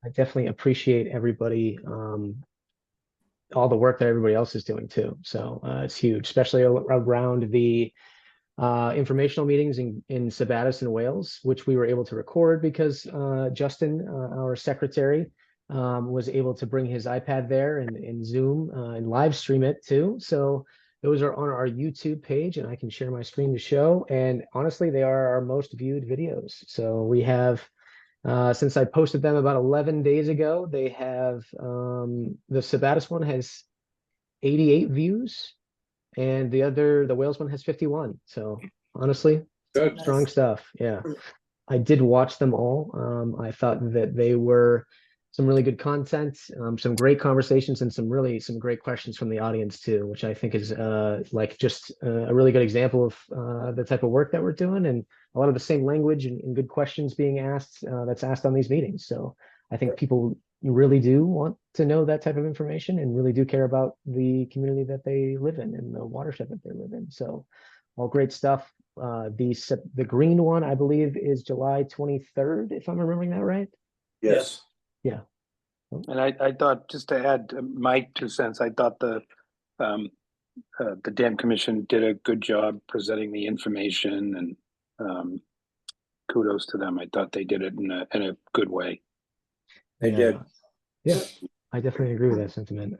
I definitely appreciate everybody, all the work that everybody else is doing too. So it's huge, especially around the informational meetings in Sabattus and Wales, which we were able to record because Justin, our secretary, was able to bring his iPad there and Zoom and live stream it too. So those are on our YouTube page, and I can share my screen to show. And honestly, they are our most viewed videos. So we have, since I posted them about 11 days ago, they have the Sabattus one has 88 views, and the Wales one has 51. So honestly, Good. strong stuff. Yeah, I did watch them all. I thought that they were some really good content, some great conversations, and some great questions from the audience too, which I think is like just a really good example of the type of work that we're doing, and a lot of the same language and good questions being asked that's asked on these meetings. So I think people really do want to know that type of information and really do care about the community that they live in and the watershed that they live in. So all great stuff. The green one, I believe, is July 23rd, if I'm remembering that right. Yes. Yeah. And I thought, just to add my 2 cents, I thought the Dam Commission did a good job presenting the information, and kudos to them. I thought they did it in a good way. They did. Yeah, I definitely agree with that sentiment.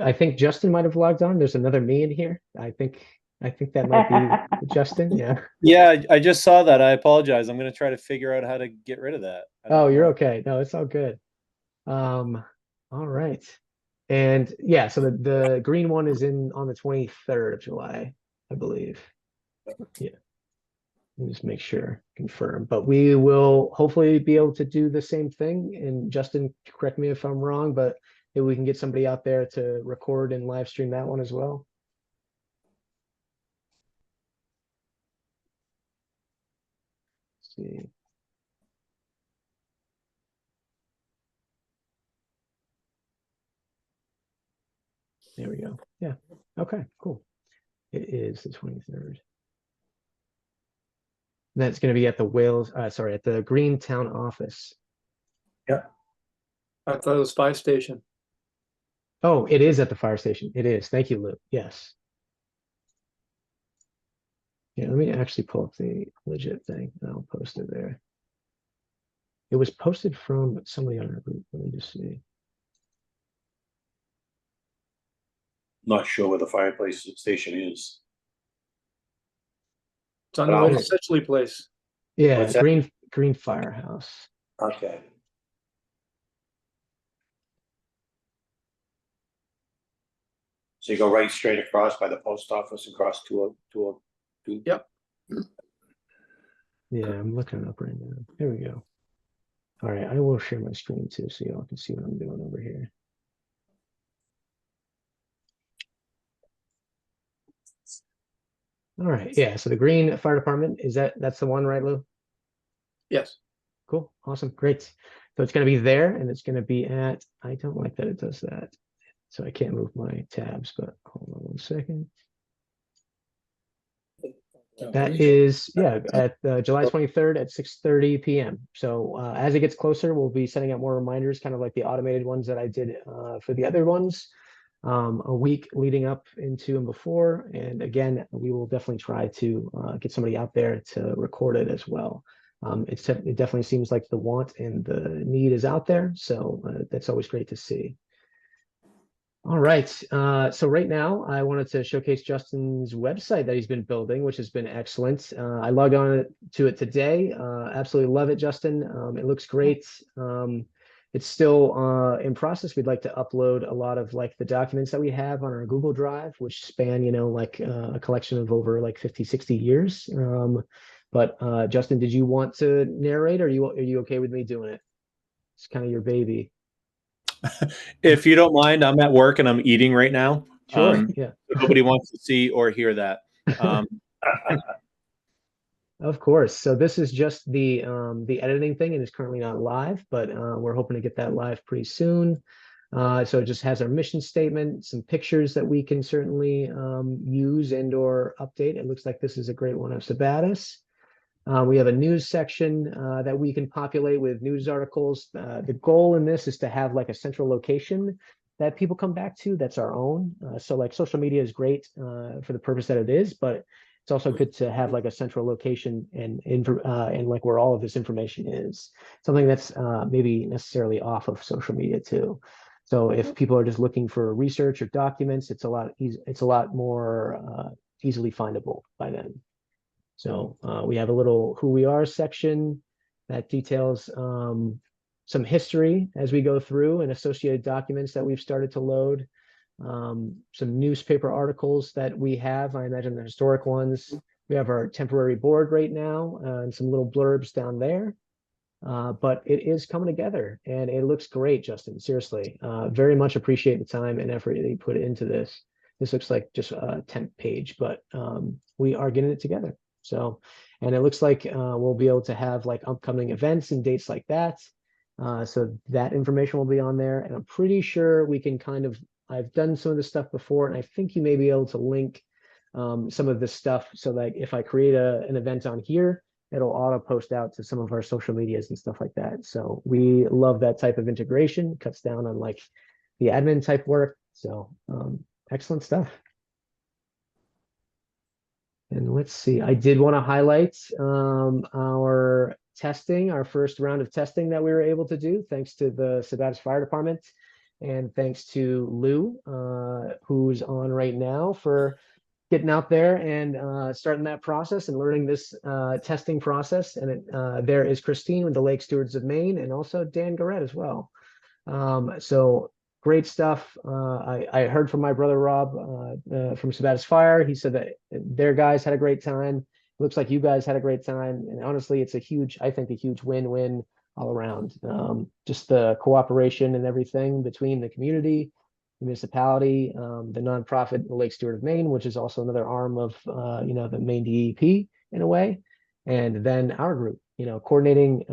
I think Justin might have logged on. There's another me in here. I think that might be Justin. Yeah. Yeah, I just saw that. I apologize. I'm going to try to figure out how to get rid of that. Oh, you're okay. No, it's all good. All right. And yeah, so the green one is on the 23rd of July, I believe. Yeah. Let me just make sure, confirm. But we will hopefully be able to do the same thing. And Justin, correct me if I'm wrong, but maybe we can get somebody out there to record and live stream that one as well. Let's see. There we go. Yeah. Okay, cool. It is the 23rd. That's going to be at the at the Greentown office. Yeah. I thought it was Fire Station. Oh, it is at the fire station. It is. Thank you, Luke. Yes. Yeah, let me actually pull up the legit thing. I'll post it there. It was posted from somebody on our group. Let me just see. Not sure where the fireplace station is. It's on the way to Setchley Place. Yeah, What's that? Green Firehouse. Okay. So you go right straight across by the post office and cross 202. Yep. Yeah, I'm looking it up right now. Here we go. All right, I will share my screen too, so y'all can see what I'm doing over here. All right, yeah. So the Green Fire Department that's the one, right, Lou? Yes. Cool, awesome, great. So it's going to be there, and it's going to be at. I don't like that it does that, so I can't move my tabs. But hold on one second. That is, yeah, at July 23rd at 6:30 p.m. So as it gets closer, we'll be sending out more reminders, kind of like the automated ones that I did for the other ones, a week leading up into and before. And again, we will definitely try to get somebody out there to record it as well. It definitely seems like the want and the need is out there. So that's always great to see. All right. So right now, I wanted to showcase Justin's website that he's been building, which has been excellent. I logged on to it today. Absolutely love it, Justin. It looks great. It's still in process. We'd like to upload a lot of like the documents that we have on our Google Drive, which span, like a collection of over like 50, 60 years. But Justin, did you want to narrate, or are you okay with me doing it? It's kind of your baby. If you don't mind, I'm at work and I'm eating right now. Sure. Yeah. Nobody wants to see or hear that. Of course. So this is just the editing thing, and it's currently not live, but we're hoping to get that live pretty soon. So it just has our mission statement, some pictures that we can certainly use and or update. It looks like this is a great one of Sabattus. We have a news section that we can populate with news articles. The goal in this is to have like a central location that people come back to that's our own. So like social media is great for the purpose that it is, but it's also good to have like a central location and like where all of this information is. Something that's maybe necessarily off of social media too. So if people are just looking for research or documents, it's a lot more easily findable by them. So we have a little who we are section that details some history as we go through and associated documents that we've started to load. Some newspaper articles that we have, I imagine the historic ones. We have our temporary board right now and some little blurbs down there. But it is coming together and it looks great, Justin. Seriously, very much appreciate the time and effort that you put into this. This looks like just a temp page, but we are getting it together. So, and it looks like we'll be able to have like upcoming events and dates like that. So that information will be on there. And I'm pretty sure we can I've done some of this stuff before, and I think you may be able to link some of this stuff so that if I create an event on here, it'll auto post out to some of our social medias and stuff like that. So we love that type of integration, cuts down on like the admin type work. So excellent stuff. And let's see, I did want to highlight our testing, our first round of testing that we were able to do, thanks to the Sabattus Fire Department. And thanks to Lou, who's on right now, for getting out there and starting that process and learning this testing process. And there is Christine with the Lake Stewards of Maine, and also Dan Garrett as well. So great stuff. I heard from my brother Rob from Sabattus Fire. He said that their guys had a great time. It looks like you guys had a great time. And honestly, it's I think a huge win-win all around. Just the cooperation and everything between the community, the municipality, the nonprofit, the Lake Steward of Maine, which is also another arm of the Maine DEP in a way, and then our group, coordinating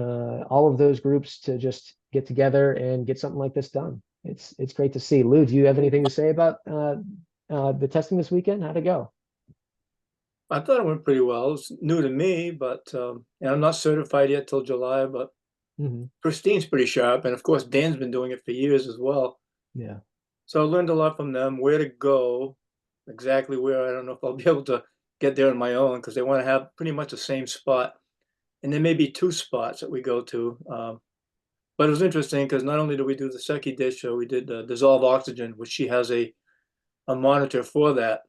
all of those groups to just get together and get something like this done. It's great to see. Lou, do you have anything to say about the testing this weekend? How'd it go? I thought it went pretty well. It's new to me, but and I'm not certified yet till July, but Christine's pretty sharp. And of course, Dan's been doing it for years as well. Yeah. So I learned a lot from them, where to go, exactly where. I don't know if I'll be able to get there on my own because they want to have pretty much the same spot. And there may be 2 spots that we go to. But it was interesting because not only did we do the Seki dish, we did dissolve oxygen, which she has a monitor for that.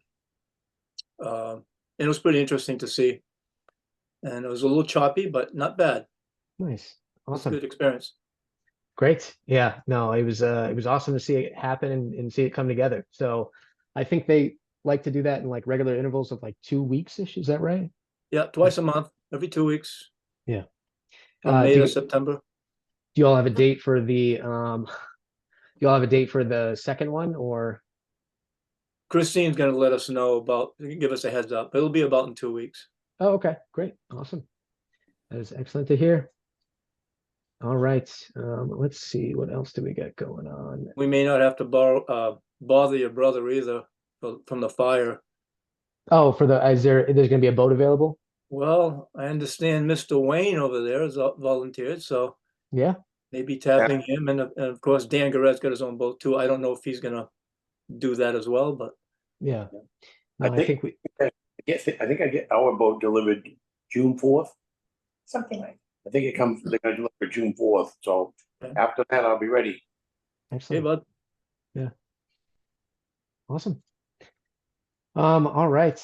And it was pretty interesting to see. And it was a little choppy, but not bad. Nice. It was a Awesome. good experience. Great. Yeah, no, it was awesome to see it happen and see it come together. So I think they like to do that in like regular intervals of like 2 weeks-ish. Is that right? Yeah, twice a month, every 2 weeks. Yeah. From May do to September. you all have a date for the second one, or? Christine's going to let us know give us a heads up. It'll be about in 2 weeks. Oh, okay, great, awesome. That is excellent to hear. All right, let's see, what else do we got going on? We may not have to bother your brother either from the fire. Oh, there's going to be a boat available? Well, I understand Mr. Wayne over there has volunteered, so Yeah. maybe tapping him, and of course Dan Garrett's got his own boat too. I don't know if he's going to do that as well, but Yeah. No, I think I get our boat delivered June 4th, something like that. I think they're gonna deliver June 4th, so after that, I'll be ready. hey, excellent. bud. Yeah. Awesome. All right.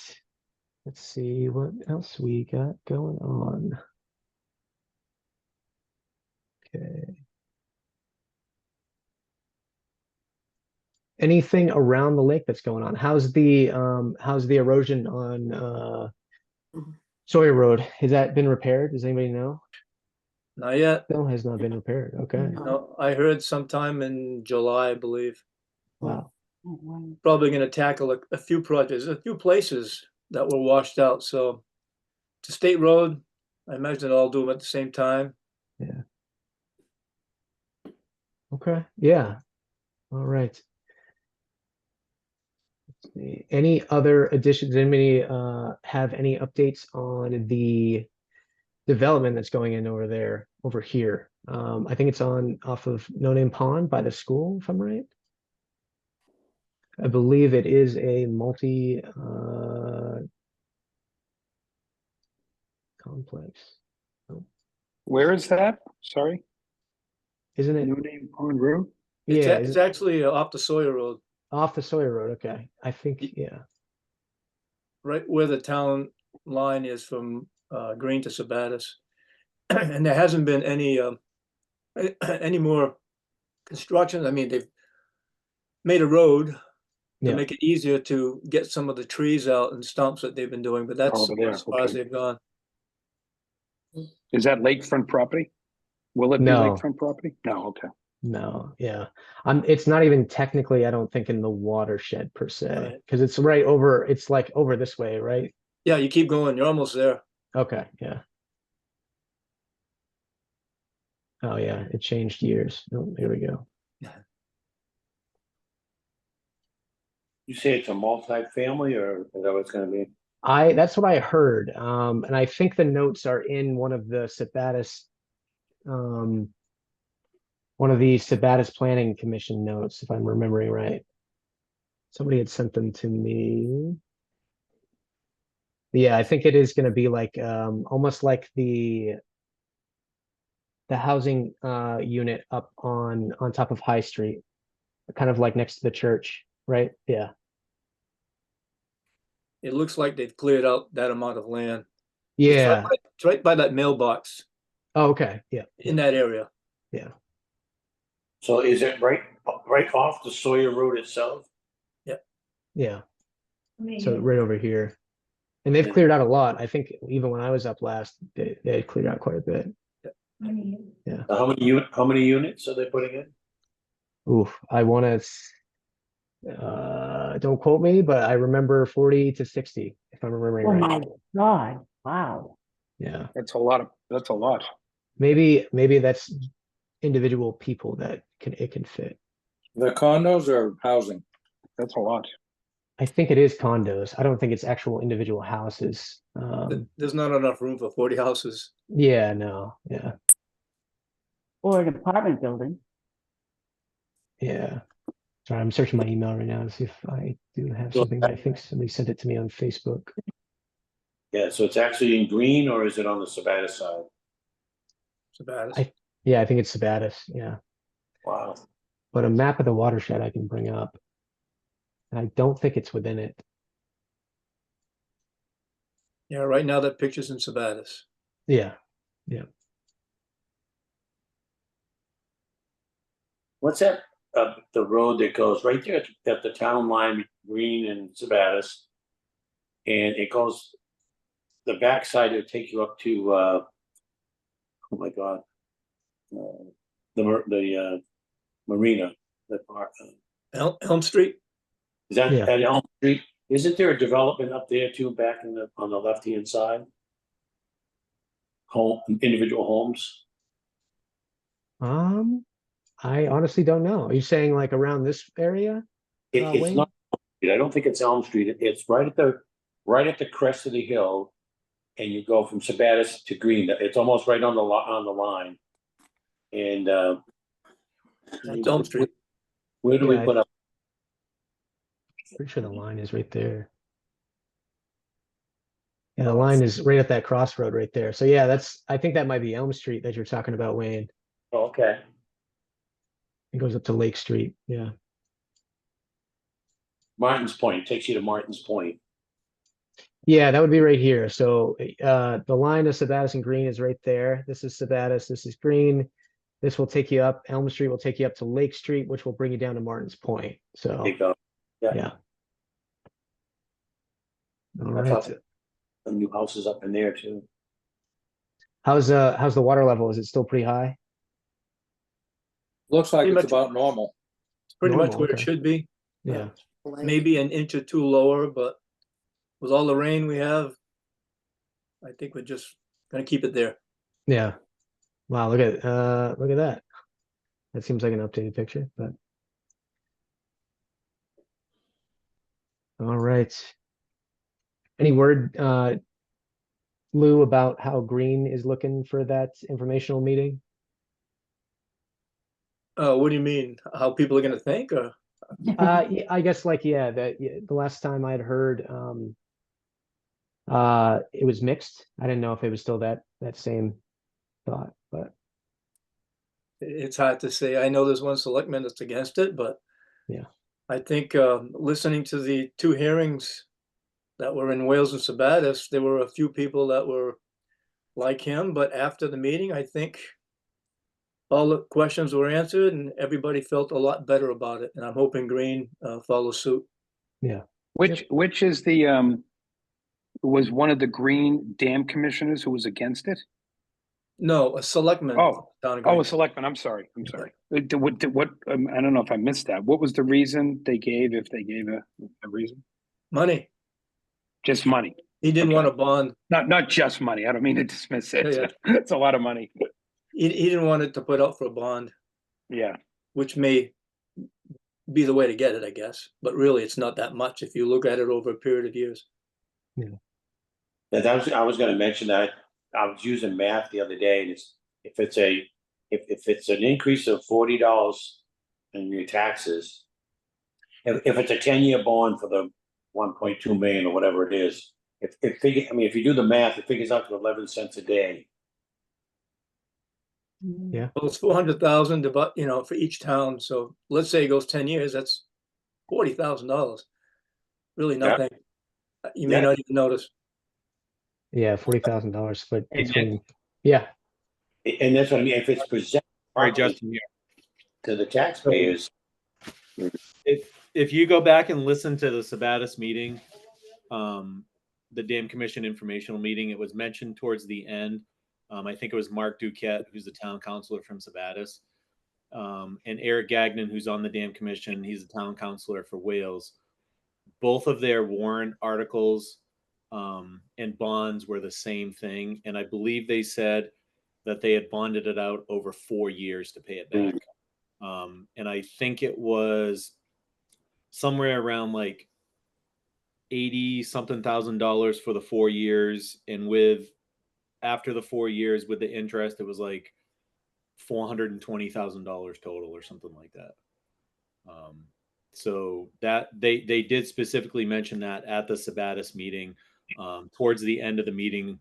Let's see what else we got going on. Okay. Anything around the lake that's going on? How's the erosion on Sawyer Road? Has that been repaired? Does anybody know? Not yet. Still has not been repaired. Okay. No, I heard sometime in July, I believe. Wow. Probably going to tackle a few projects, a few places that were washed out. So it's a state road. I imagine I'll do them at the same time. Yeah. Okay. Yeah. All right. Let's see. Any other additions? Anybody have any updates on the development that's going in over there, over here. I think it's on off of No Name Pond by the school, if I'm right. I believe it is a multi complex. Oh, Where is that? Sorry, isn't it? New Name Pond Road? Yeah, It's actually off the Sawyer Road, off the Sawyer Road. Okay. I think, yeah. right where the town line is from Green to Sabattus. And there hasn't been any more construction. I mean, they've made a road to Yeah. make it easier to get some of the trees out and stumps that they've been doing, but that's Over there, as far as okay. they've gone. Is that lakefront property? Will it be No. lakefront property? No, okay. No, yeah. It's not even technically, I don't think, in the watershed per se, Right. because it's right over, it's like over this way, right? Yeah, you keep going, you're almost there. Okay, yeah. Oh yeah, it changed years. Oh, here we go. You say it's a multi-family or is that what it's gonna be? That's what I heard. And I think the notes are in one of the Sabattus, one of the Sabattus Planning Commission notes, if I'm remembering right. Somebody had sent them to me. Yeah, I think it is going to be like almost like the housing unit up on top of High Street, kind of like next to the church, right? Yeah. It looks like they've cleared out that amount of land. Yeah. It's right by that mailbox Oh, okay. Yeah. in that area. Yeah. So is it right off the Sawyer Road itself? Yeah. So right over here. And they've Yeah. cleared out a lot. I think even when I was up last, they had cleared out quite a bit. Yeah. How many units are they putting in? Oof. I want to, don't quote me, but I remember 40 to 60, if I'm remembering Oh right. my God, wow. Yeah. That's a lot. Maybe that's individual people that it can fit. The condos or housing? That's a lot. I think it is condos. I don't think it's actual individual houses. There's not enough room for 40 houses. Yeah, no, yeah, Or an apartment building. yeah. Sorry, I'm searching my email right now to see if I do have So something, but I think somebody sent it to me on Facebook. Yeah, so it's actually in Green or is it on the Sabattus side? Sabattus. Yeah, I think it's Sabattus, yeah. Wow. But a map of the watershed I can bring up. And I don't think it's within it. Yeah, right now that picture's in Sabattus. Yeah, yeah. What's that? The road that goes right there at the town line, Green and Sabattus. And it goes, the backside, it'll take you up to, oh my God. The marina, the park. Elm Street? Is that Yeah. at Elm Street? Isn't there a development up there too, back on the left-hand side? Individual homes? I honestly don't know. Are you saying like around this area? It's Wayne? not, I don't think it's Elm Street. It's right at the crest of the hill. And you go from Sabattus to Green. It's almost right on the line. And That's Elm Street. where do we Yeah, put up? Pretty sure the line is right there. Yeah, the line is right at that crossroad right there. So yeah, I think that might be Elm Street that you're talking about, Wayne. Oh, okay. It goes up to Lake Street. Yeah. Martin's Point takes you to Martin's Point. Yeah, that would be right here. So the line of Sabattus and Green is right there. This is Sabattus, this is Green. This will take you up. Elm Street will take you up to Lake Street, which will bring you down to Martin's Point. So There you go. yeah. All That's right. awesome. The new houses up in there too. How's the water level? Is it still pretty high? Looks like Pretty it's much- about normal. It's pretty much Normal, where it okay. should be. Yeah. Maybe an inch or two lower, but with all the rain we have, I think we're just gonna keep it there. Yeah. Wow, look at that. That seems like an updated picture, but all right. Any word Lou, about how Green is looking for that informational meeting? What do you mean? How people are gonna think or? Yeah, I guess like, yeah, the last time I'd heard, it was mixed. I didn't know if it was still that same thought, but It's hard to say. I know there's one selectman that's against it, but yeah. I think listening to the two hearings that were in Wales and Sabattus, there were a few people that were like him, but after the meeting, I think all the questions were answered and everybody felt a lot better about it. And I'm hoping Green follows suit. Yeah. Which is the was one of the Green Dam commissioners who was against it? No, a selectman. Oh, Town of Oh, Green. a selectman. I'm sorry. What? I don't know if I missed that. What was the reason they gave? If they gave a reason, Money. just money. He didn't Okay. want a bond. Not just money. I don't mean to dismiss it. Yeah. It's a lot of money. He didn't want it to put out for a bond, Yeah. which may be the way to get it, I guess. But really, it's not that much if you look at it over a period of years. I was gonna mention that. I was using math the other day, and if it's an increase of $40 in your taxes, if it's a 10-year bond for the 1.2 million or whatever it is, if you do the math, it figures out to 11 cents a day. Yeah. Well, it's 400,000, but for each town. So let's say it goes 10 years, that's $40,000. Really nothing. You may Yeah. not even notice. Yeah, $40,000 split Hey, between, yeah, And that's what I mean. If it's presented All right, properly Justin, here. to the taxpayers, If you go back and listen to the Sabattus meeting, the Dam Commission informational meeting, it was mentioned towards the end. I think it was Mark Duquette, who's the town councilor from Sabattus, and Eric Gagnon, who's on the Dam Commission. He's the town councilor for Wales. Both of their warrant articles and bonds were the same thing. And I believe they said that they had bonded it out over 4 years to pay it back. And I think it was somewhere around like 80 something thousand dollars for the 4 years. And after the 4 years with the interest, it was like $420,000 total or something like that. So that they did specifically mention that at the Sabattus meeting, towards the end of the meeting,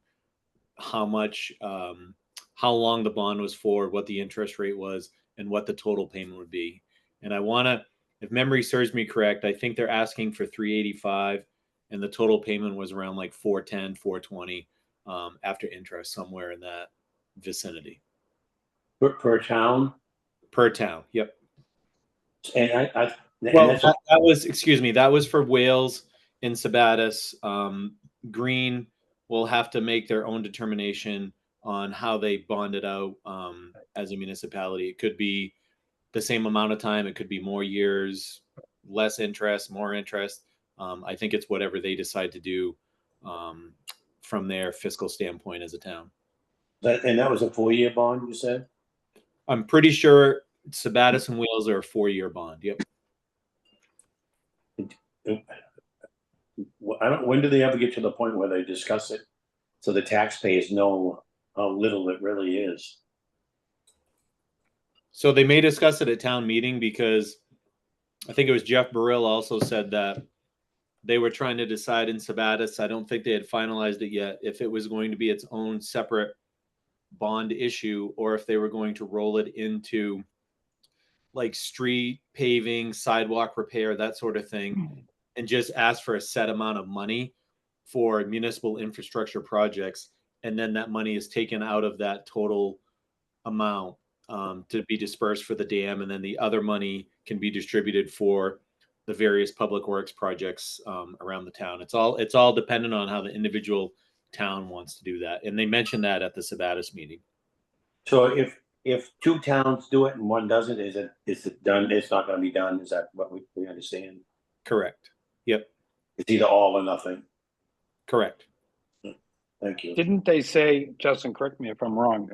how long the bond was for, what the interest rate was, and what the total payment would be. And if memory serves me correct, I think they're asking for 385, and the total payment was around like 410, 420 after interest, somewhere in that vicinity. per town, Per town. Yep. and Well, that was for Wales and Sabattus. Green will have to make their own determination on how they bond it out as a municipality. It could be the same amount of time. It could be more years, less interest, more interest. I think it's whatever they decide to do from their fiscal standpoint as a town. and that was a 4-year bond, you said? I'm pretty sure Sabattus and Wales are a 4-year bond. Yep. When do they ever get to the point where they discuss it so the taxpayers know how little it really is? So they may discuss it at town meeting, because I think it was Jeff Burrill also said that they were trying to decide in Sabattus. I don't think they had finalized it yet, if it was going to be its own separate bond issue or if they were going to roll it into like street paving, sidewalk repair, that sort of thing, and just ask for a set amount of money for municipal infrastructure projects. And then that money is taken out of that total amount to be dispersed for the dam. And then the other money can be distributed for the various public works projects around the town. It's all dependent on how the individual town wants to do that. And they mentioned that at the Sabattus meeting. So if 2 towns do it and 1 doesn't, is it done? It's not going to be done. Is that what we understand? Correct. Yep. It's either all or nothing. Correct. Thank you. Didn't they say, Justin, correct me if I'm wrong,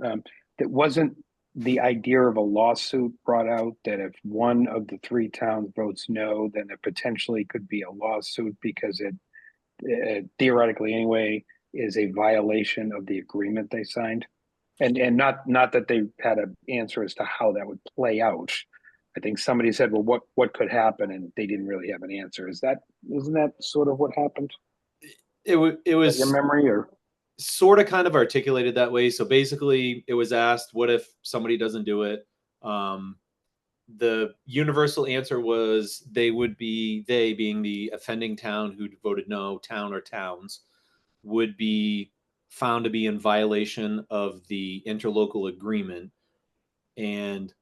that wasn't the idea of a lawsuit brought out that if one of the 3 towns votes no, then it potentially could be a lawsuit because it theoretically anyway, is a violation of the agreement they signed? And not that they had an answer as to how that would play out. I think somebody said, well, what could happen? And they didn't really have an answer. Isn't that sort of what happened? It Is that was your memory, or? sort of kind of articulated that way. So basically it was asked, what if somebody doesn't do it? The universal answer was they being the offending town who voted no, town or towns, would be found to be in violation of the interlocal agreement. And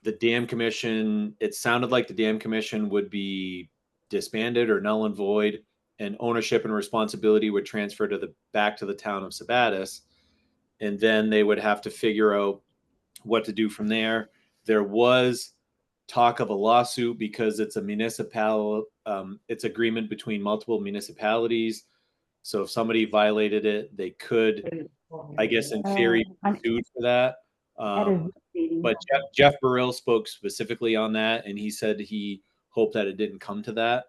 the dam commission, it sounded like the dam commission would be disbanded or null and void, and ownership and responsibility would transfer back to the town of Sabattus. And then they would have to figure out what to do from there. There was talk of a lawsuit because it's a it's agreement between multiple municipalities. So if somebody violated it, they could, I guess, in theory, be sued for that. But Jeff Burrell spoke specifically on that, and he said he hoped that it didn't come to that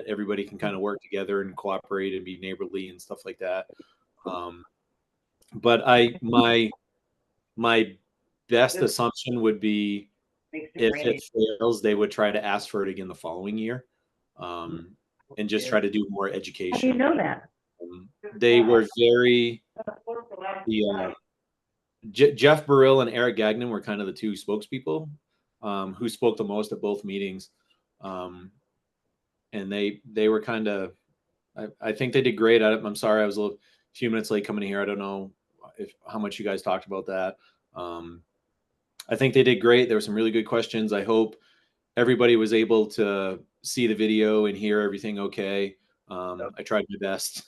everybody can kind of work together and cooperate and be neighborly and stuff like that. But my best assumption would be if it fails, they would try to ask for it again the following year, and just try to do more education. How do you know that? They were very Jeff Burrell and Eric Gagnon were kind of the two spokespeople who spoke the most at both meetings, and they were kind of. I think they did great. I'm sorry, I was a few minutes late coming here. I don't know how much you guys talked about that. I think they did great. There were some really good questions. I hope everybody was able to see the video and hear everything okay. I tried my best.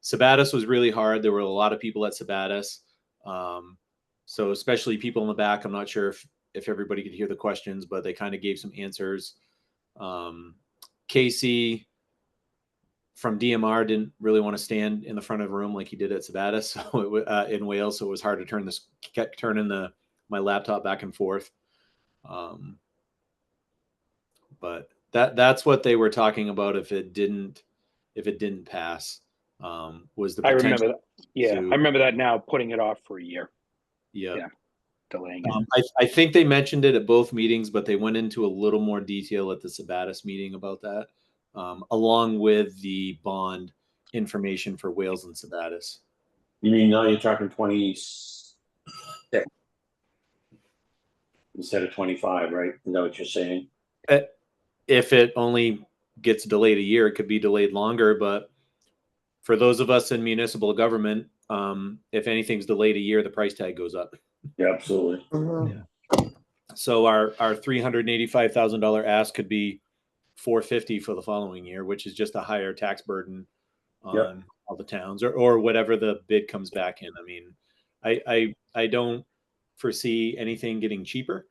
Sabattus was really hard. There were a lot of people at Sabattus. So especially people in the back, I'm not sure if everybody could hear the questions, but they kind of gave some answers. Casey from DMR didn't really want to stand in the front of the room like he did at Sabattus, so in Wales, so it was hard to kept turning my laptop back and forth. But that's what they were talking about if it didn't pass. Was the potential. I remember that. Yeah, I remember that now, putting it off for a year. Yeah. Delaying it. I think they mentioned it at both meetings, but they went into a little more detail at the Sabattus meeting about that, along with the bond information for Wales and Sabattus. You mean now you're talking 26 instead of 25, right? Is that what you're saying? If it only gets delayed a year, it could be delayed longer. But for those of us in municipal government, if anything's delayed a year, the price tag goes up. Yeah, absolutely. Yeah. So our $385,000 ask could be $450 for the following year, which is just a higher tax burden on all the towns, or whatever the bid comes back in. I mean, I don't foresee anything getting cheaper.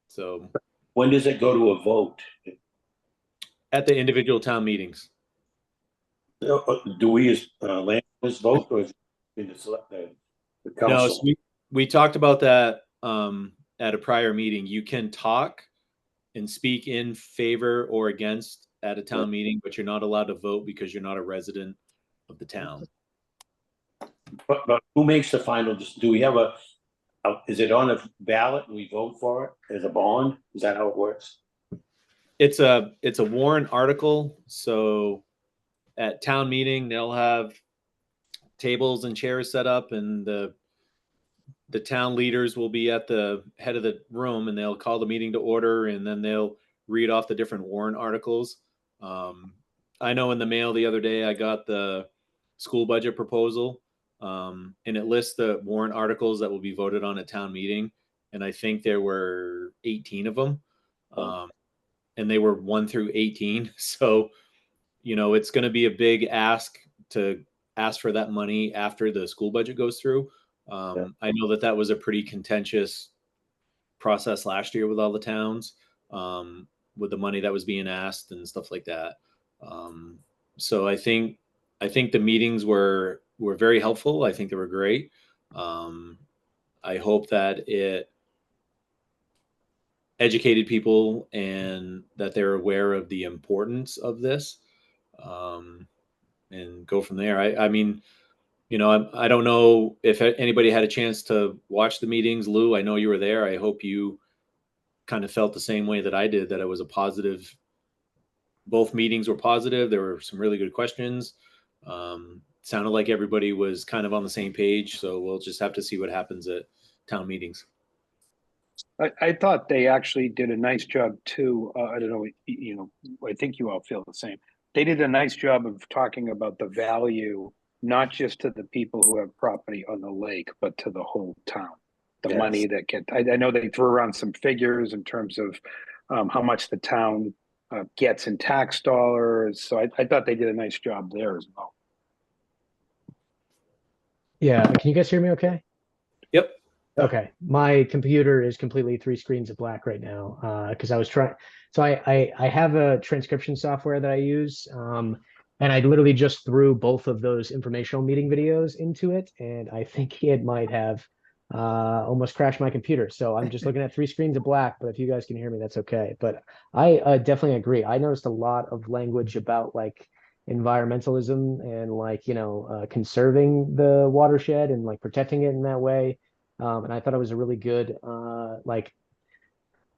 So when does it go to a vote? At the individual town meetings. Do we as landowners vote, or is it in the council? No, so we talked about that at a prior meeting. You can talk and speak in favor or against at a town meeting, but you're not allowed to vote because you're not a resident of the town. But who makes the final? Do we have is it on a ballot and we vote for it as a bond? Is that how it works? It's a warrant article. So at town meeting, they'll have tables and chairs set up, and the town leaders will be at the head of the room, and they'll call the meeting to order, and then they'll read off the different warrant articles. I know in the mail the other day I got the school budget proposal, and it lists the warrant articles that will be voted on at town meeting, and I think there were 18 of them, and they were 1 through 18. So, it's going to be a big ask to ask for that money after the school budget goes through. I know that was a pretty contentious process last year with all the towns, with the money that was being asked and stuff like that. So I think the meetings were very helpful. I think they were great. I hope that it educated people and that they're aware of the importance of this. and go from there. I mean, you know, I don't know if anybody had a chance to watch the meetings. Lou, I know you were there. I hope you kind of felt the same way that I did, that it was a positive. Both meetings were positive. There were some really good questions. Sounded like everybody was kind of on the same page. So we'll just have to see what happens at town meetings. I thought they actually did a nice job too. I don't know, you know, I think you all feel the same. They did a nice job of talking about the value, not just to the people who have property on the lake, but to the whole town. The Yes. money that I know they threw around some figures in terms of how much the town gets in tax dollars. So I thought they did a nice job there as well. Yeah, can you guys hear me okay? Yep. Okay, my computer is completely 3 screens of black right now because I was trying. So I have a transcription software that I use, and I literally just threw both of those informational meeting videos into it, and I think it might have almost crashed my computer. So I'm just looking at 3 screens of black. But if you guys can hear me, that's okay. But I definitely agree. I noticed a lot of language about like environmentalism and like conserving the watershed and like protecting it in that way. And I thought it was a really good like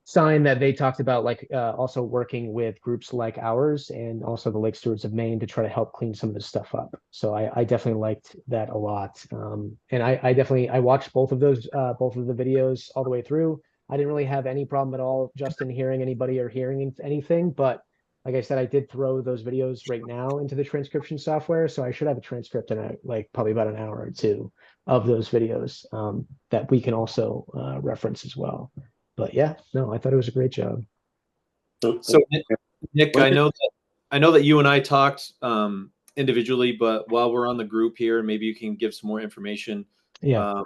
sign that they talked about like also working with groups like ours and also the Lake Stewards of Maine to try to help clean some of this stuff up. So I definitely liked that a lot. And I definitely I watched both of those both of the videos all the way through. I didn't really have any problem at all, Justin, hearing anybody or hearing anything. But like I said, I did throw those videos right now into the transcription software, so I should have a transcript in like probably about an hour or two of those videos that we can also reference as well. But yeah, no, I thought it was a great job. So Nick, I know that you and I talked individually, but while we're on the group here, maybe you can give some more information. Yeah.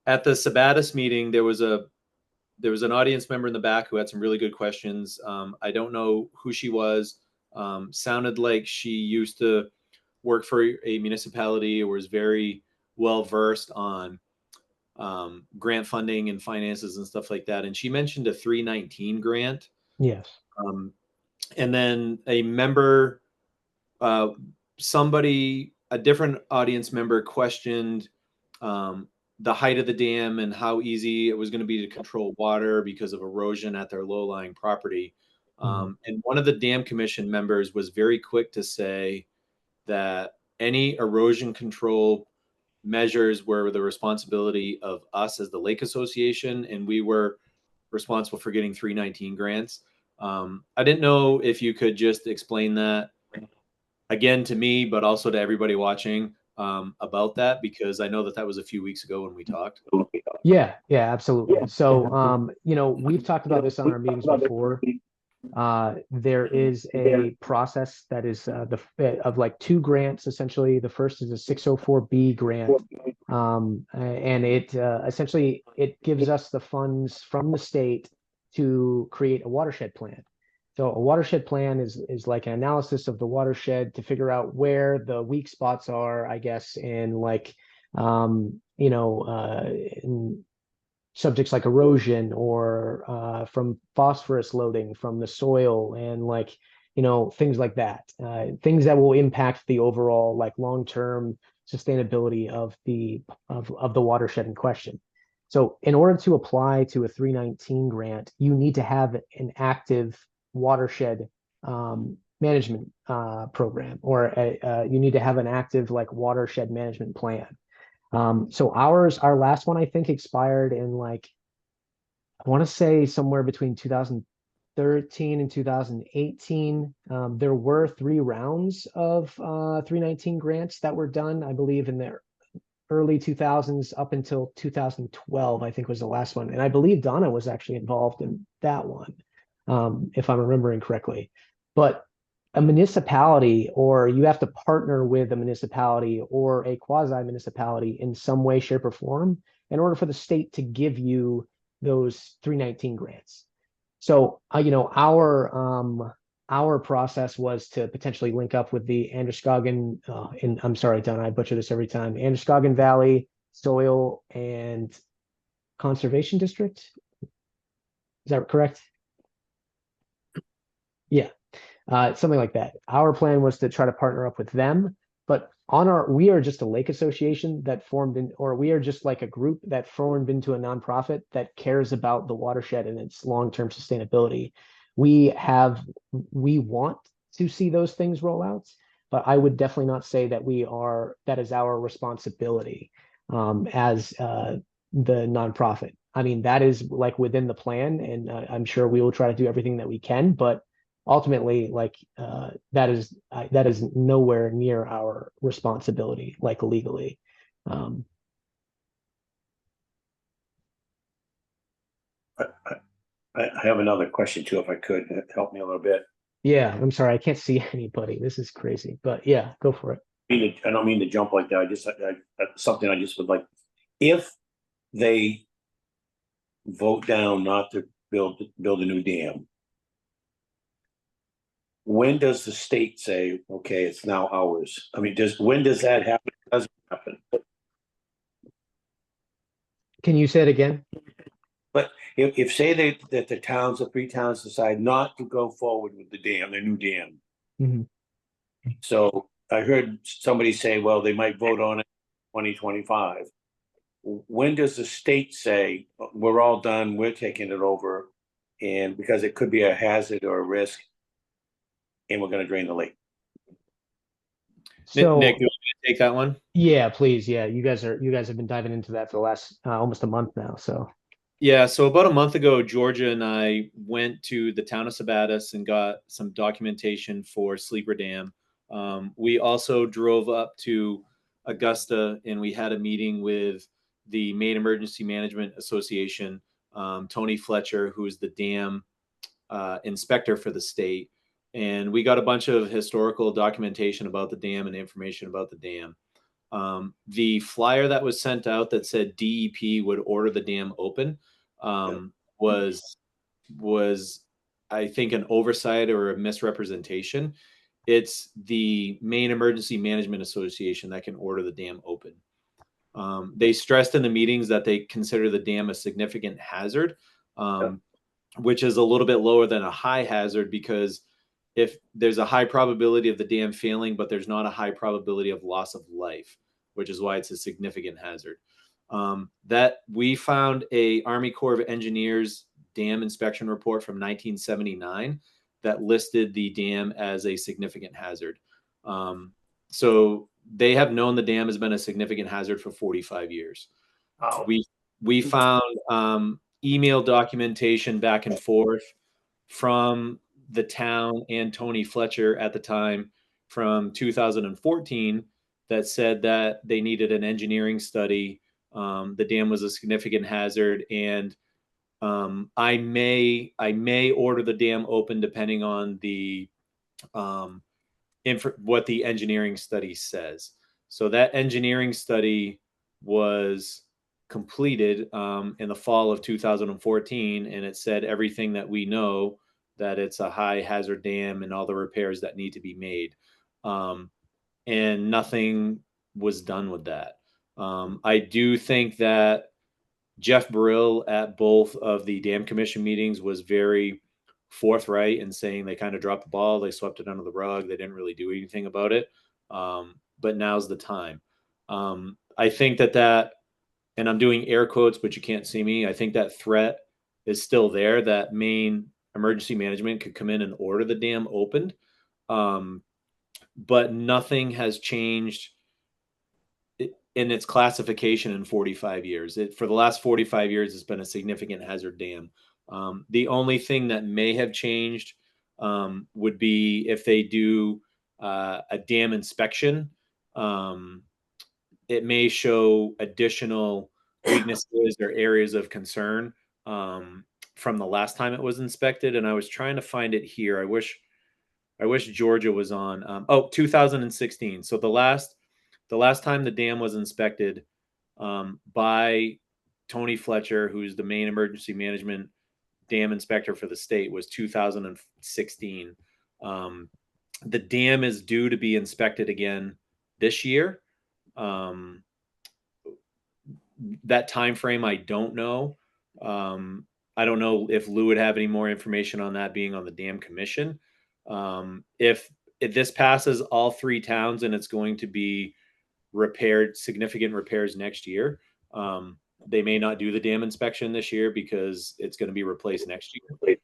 At the Sabattus meeting, there was an audience member in the back who had some really good questions. I don't know who she was. Sounded like she used to work for a municipality or was very well versed on grant funding and finances and stuff like that. And she mentioned a 319 grant. Yes. And then a member, a different audience member questioned the height of the dam and how easy it was going to be to control water because of erosion at their low-lying property. And one of the dam commission members was very quick to say that any erosion control measures were the responsibility of us as the Lake Association, and we were responsible for getting 319 grants. I didn't know if you could just explain that again to me, but also to everybody watching about that, because I know that was a few weeks ago when we talked. Yeah, absolutely. So, we've talked about this on our meetings before. There is a process that is of like 2 grants essentially. The first is a 604B grant, and it essentially it gives us the funds from the state to create a watershed plan. So a watershed plan is like an analysis of the watershed to figure out where the weak spots are, I guess, in like in subjects like erosion or from phosphorus loading from the soil and like things like that, things that will impact the overall like long-term sustainability of the watershed in question. So in order to apply to a 319 grant, you need to have an active watershed management program, or you need to have an active like watershed management plan. So our last one, I think, expired in like, I want to say somewhere between 2013 and 2018. There were 3 rounds of 319 grants that were done, I believe, in the early 2000s up until 2012, I think was the last one. And I believe Donna was actually involved in that one, if I'm remembering correctly. But a municipality, or you have to partner with a municipality or a quasi municipality in some way, shape, or form in order for the state to give you those 319 grants. So, our process was to potentially link up with the Androscoggin, and I'm sorry, Don, I butcher this every time, Androscoggin Valley Soil and Conservation District. Is that correct? Yeah. something like that. Our plan was to try to partner up with them, but we are just a lake association that formed in, or we are just like a group that formed into a nonprofit that cares about the watershed and its long-term sustainability. We want to see those things roll out, but I would definitely not say that that is our responsibility as the nonprofit. I mean, that is like within the plan, and I'm sure we will try to do everything that we can, but ultimately, like that is nowhere near our responsibility, like legally. Um, I have another question too, if I could help me a little bit. yeah, I'm sorry, I can't see anybody. This is crazy, but yeah, go for it. I don't mean to jump like that. Something I just would like. If they vote down not to build a new dam, when does the state say, okay, it's now ours? I mean, when does that happen? It doesn't happen. Can you say it again? But if say that the 3 towns decide not to go forward with the dam, the new dam. Mhm. So I heard somebody say, well, they might vote on it 2025. When does the state say, we're all done, we're taking it over, and because it could be a hazard or a risk, and we're going to drain the lake? So Nick, you want me to take that one? yeah, please, yeah, you guys have been diving into that for the last almost a month now. So Yeah, so about a month ago, Georgia and I went to the town of Sabattus and got some documentation for Sleeper Dam. We also drove up to Augusta and we had a meeting with the Maine Emergency Management Association, Tony Fletcher, who's the dam inspector for the state. And we got a bunch of historical documentation about the dam and information about the dam. The flyer that was sent out that said DEP would order the dam open was I think an oversight or a misrepresentation. It's the Maine Emergency Management Association that can order the dam open. They stressed in the meetings that they consider the dam a significant hazard, which is a little bit lower than a high hazard because if there's a high probability of the dam failing, but there's not a high probability of loss of life, which is why it's a significant hazard. That we found a Army Corps of Engineers dam inspection report from 1979 that listed the dam as a significant hazard. So they have known the dam has been a significant hazard for 45 years. Wow. We found email documentation back and forth from the town and Tony Fletcher at the time from 2014 that said that they needed an engineering study. The dam was a significant hazard, and I may order the dam open depending on the what the engineering study says. So that engineering study was completed in the fall of 2014, and it said everything that we know, that it's a high hazard dam and all the repairs that need to be made. And nothing was done with that. I do think that Jeff Burrill at both of the dam commission meetings was very forthright in saying they kind of dropped the ball. They swept it under the rug. They didn't really do anything about it. But now's the time. I think that, and I'm doing air quotes, but you can't see me. I think that threat is still there, that Maine emergency management could come in and order the dam opened. But nothing has changed in its classification in 45 years. For the last 45 years, it's been a significant hazard dam. The only thing that may have changed would be if they do a dam inspection. It may show additional weaknesses or areas of concern from the last time it was inspected. And I was trying to find it here. I wish Georgia was on. 2016. So the last time the dam was inspected by Tony Fletcher, who's the Maine emergency management dam inspector for the state, was 2016. The dam is due to be inspected again this year. That time frame, I don't know. I don't know if Lou would have any more information on that being on the dam commission. If this passes all three towns and it's going to be repaired, significant repairs next year, they may not do the dam inspection this year because it's going to be replaced next year.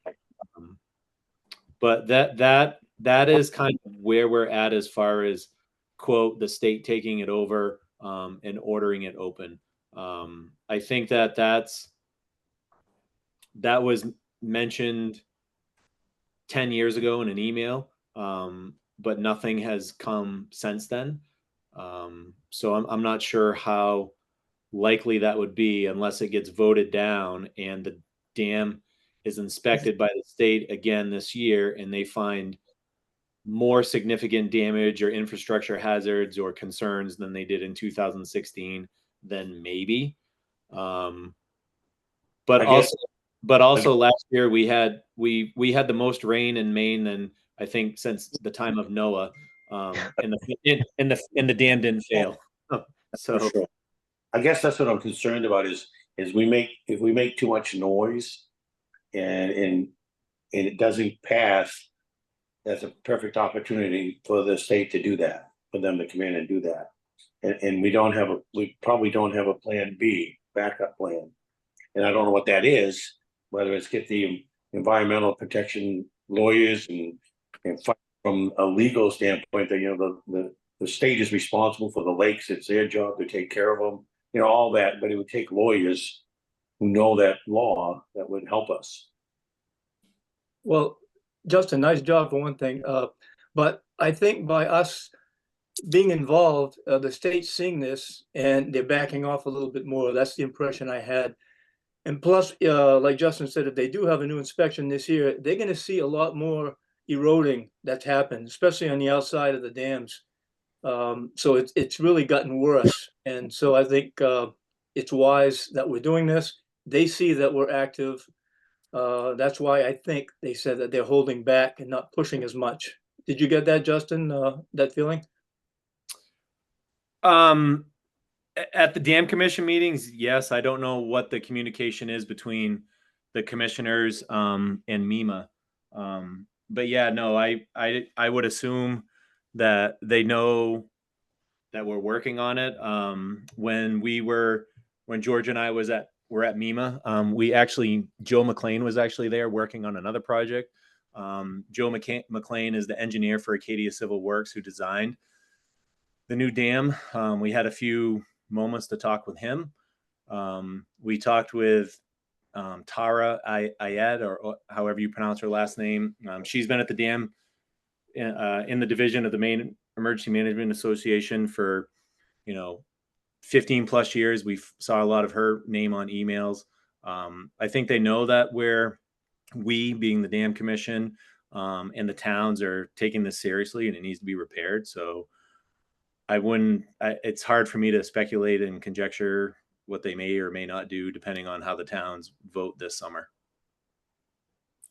But that is kind of where we're at as far as, quote, the state taking it over and ordering it open. I think that was mentioned 10 years ago in an email, but nothing has come since then. So I'm not sure how likely that would be unless it gets voted down and the dam is inspected by the state again this year and they find more significant damage or infrastructure hazards or concerns than they did in 2016, then maybe. But also last year we had the most rain in Maine than I think since the time of Noah, and the dam didn't fail. So Sure. I guess that's what I'm concerned about is if we make too much noise and it doesn't pass, that's a perfect opportunity for the state to do that, for them to come in and do that. And we probably don't have a plan B, backup plan. And I don't know what that is, whether it's get the environmental protection lawyers and fight from a legal standpoint that, the state is responsible for the lakes. It's their job to take care of them, all that, but it would take lawyers who know that law that would help us. Well, Justin, nice job for one thing. But I think by us being involved, the state's seeing this and they're backing off a little bit more. That's the impression I had. And plus, like Justin said, if they do have a new inspection this year, they're going to see a lot more eroding that's happened, especially on the outside of the dams. So it's really gotten worse. And so I think it's wise that we're doing this. They see that we're active. That's why I think they said that they're holding back and not pushing as much. Did you get that, Justin, that feeling? At the dam commission meetings, yes. I don't know what the communication is between the commissioners and MEMA. But yeah, no, I would assume that they know that we're working on it. When George and I were at MEMA, Joe McLean was actually there working on another project. Joe McLean is the engineer for Acadia Civil Works who designed the new dam. We had a few moments to talk with him. We talked with Tara Ayed, or however you pronounce her last name. She's been at the dam in the division of the Maine Emergency Management Association for 15 plus years. We saw a lot of her name on emails. I think they know that we being the dam commission and the towns are taking this seriously and it needs to be repaired. So it's hard for me to speculate and conjecture what they may or may not do depending on how the towns vote this summer.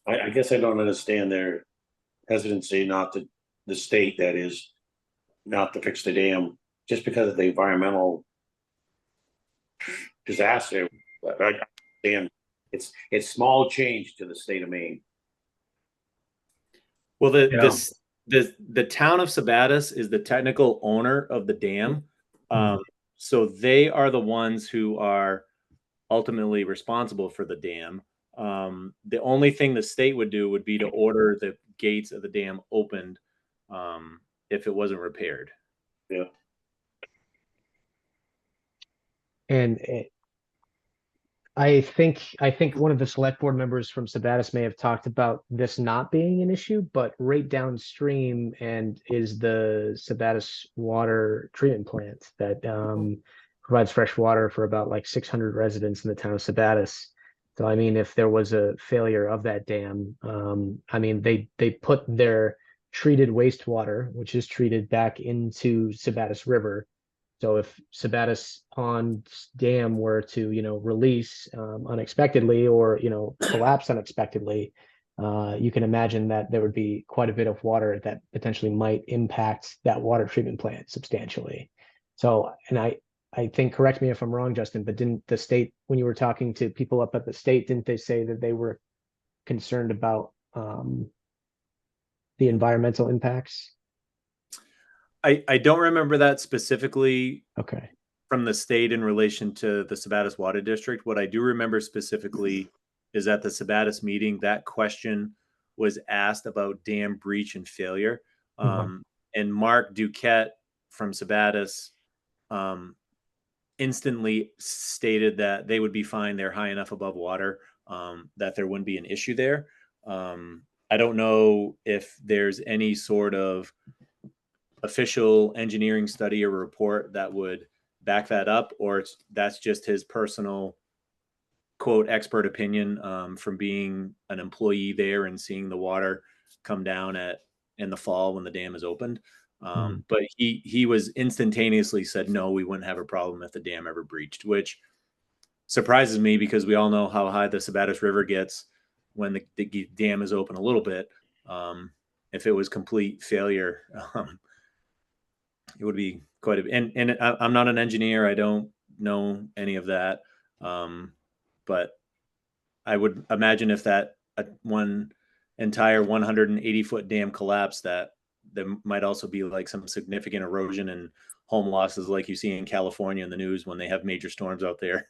I guess I don't understand their hesitancy, not the state, that is, not to fix the dam just because of the environmental disaster. I understand it's small change to the state of Maine. Well, the town of Sabattus is the technical owner of the dam. So they are the ones who are ultimately responsible for the dam. The only thing the state would do would be to order the gates of the dam opened if it wasn't repaired. Yeah. And I think one of the select board members from Sabattus may have talked about this not being an issue, but right downstream is the Sabattus water treatment plant that provides fresh water for about like 600 residents in the town of Sabattus. So I mean, if there was a failure of that dam, I mean they put their treated wastewater, which is treated, back into Sabattus River. So if Sabattus Pond Dam were to, release unexpectedly or, collapse unexpectedly, you can imagine that there would be quite a bit of water that potentially might impact that water treatment plant substantially. So, and I think, correct me if I'm wrong, Justin, but didn't the state, when you were talking to people up at the state, didn't they say that they were concerned about the environmental impacts? I don't remember that specifically Okay. from the state in relation to the Sabattus Water District. What I do remember specifically is at the Sabattus meeting, that question was asked about dam breach and failure. And Mark Duquette from Sabattus instantly stated that they would be fine. They're high enough above water that there wouldn't be an issue there. I don't know if there's any sort of official engineering study or report that would back that up, or that's just his personal quote expert opinion from being an employee there and seeing the water come down in the fall when the dam is opened. But he was instantaneously said, no, we wouldn't have a problem if the dam ever breached, which surprises me because we all know how high the Sabattus River gets when the dam is open a little bit. If it was complete failure, it would be quite a bit. And I'm not an engineer. I don't know any of that. But I would imagine if that one entire 180-foot dam collapsed, that there might also be like some significant erosion and home losses like you see in California in the news when they have major storms out there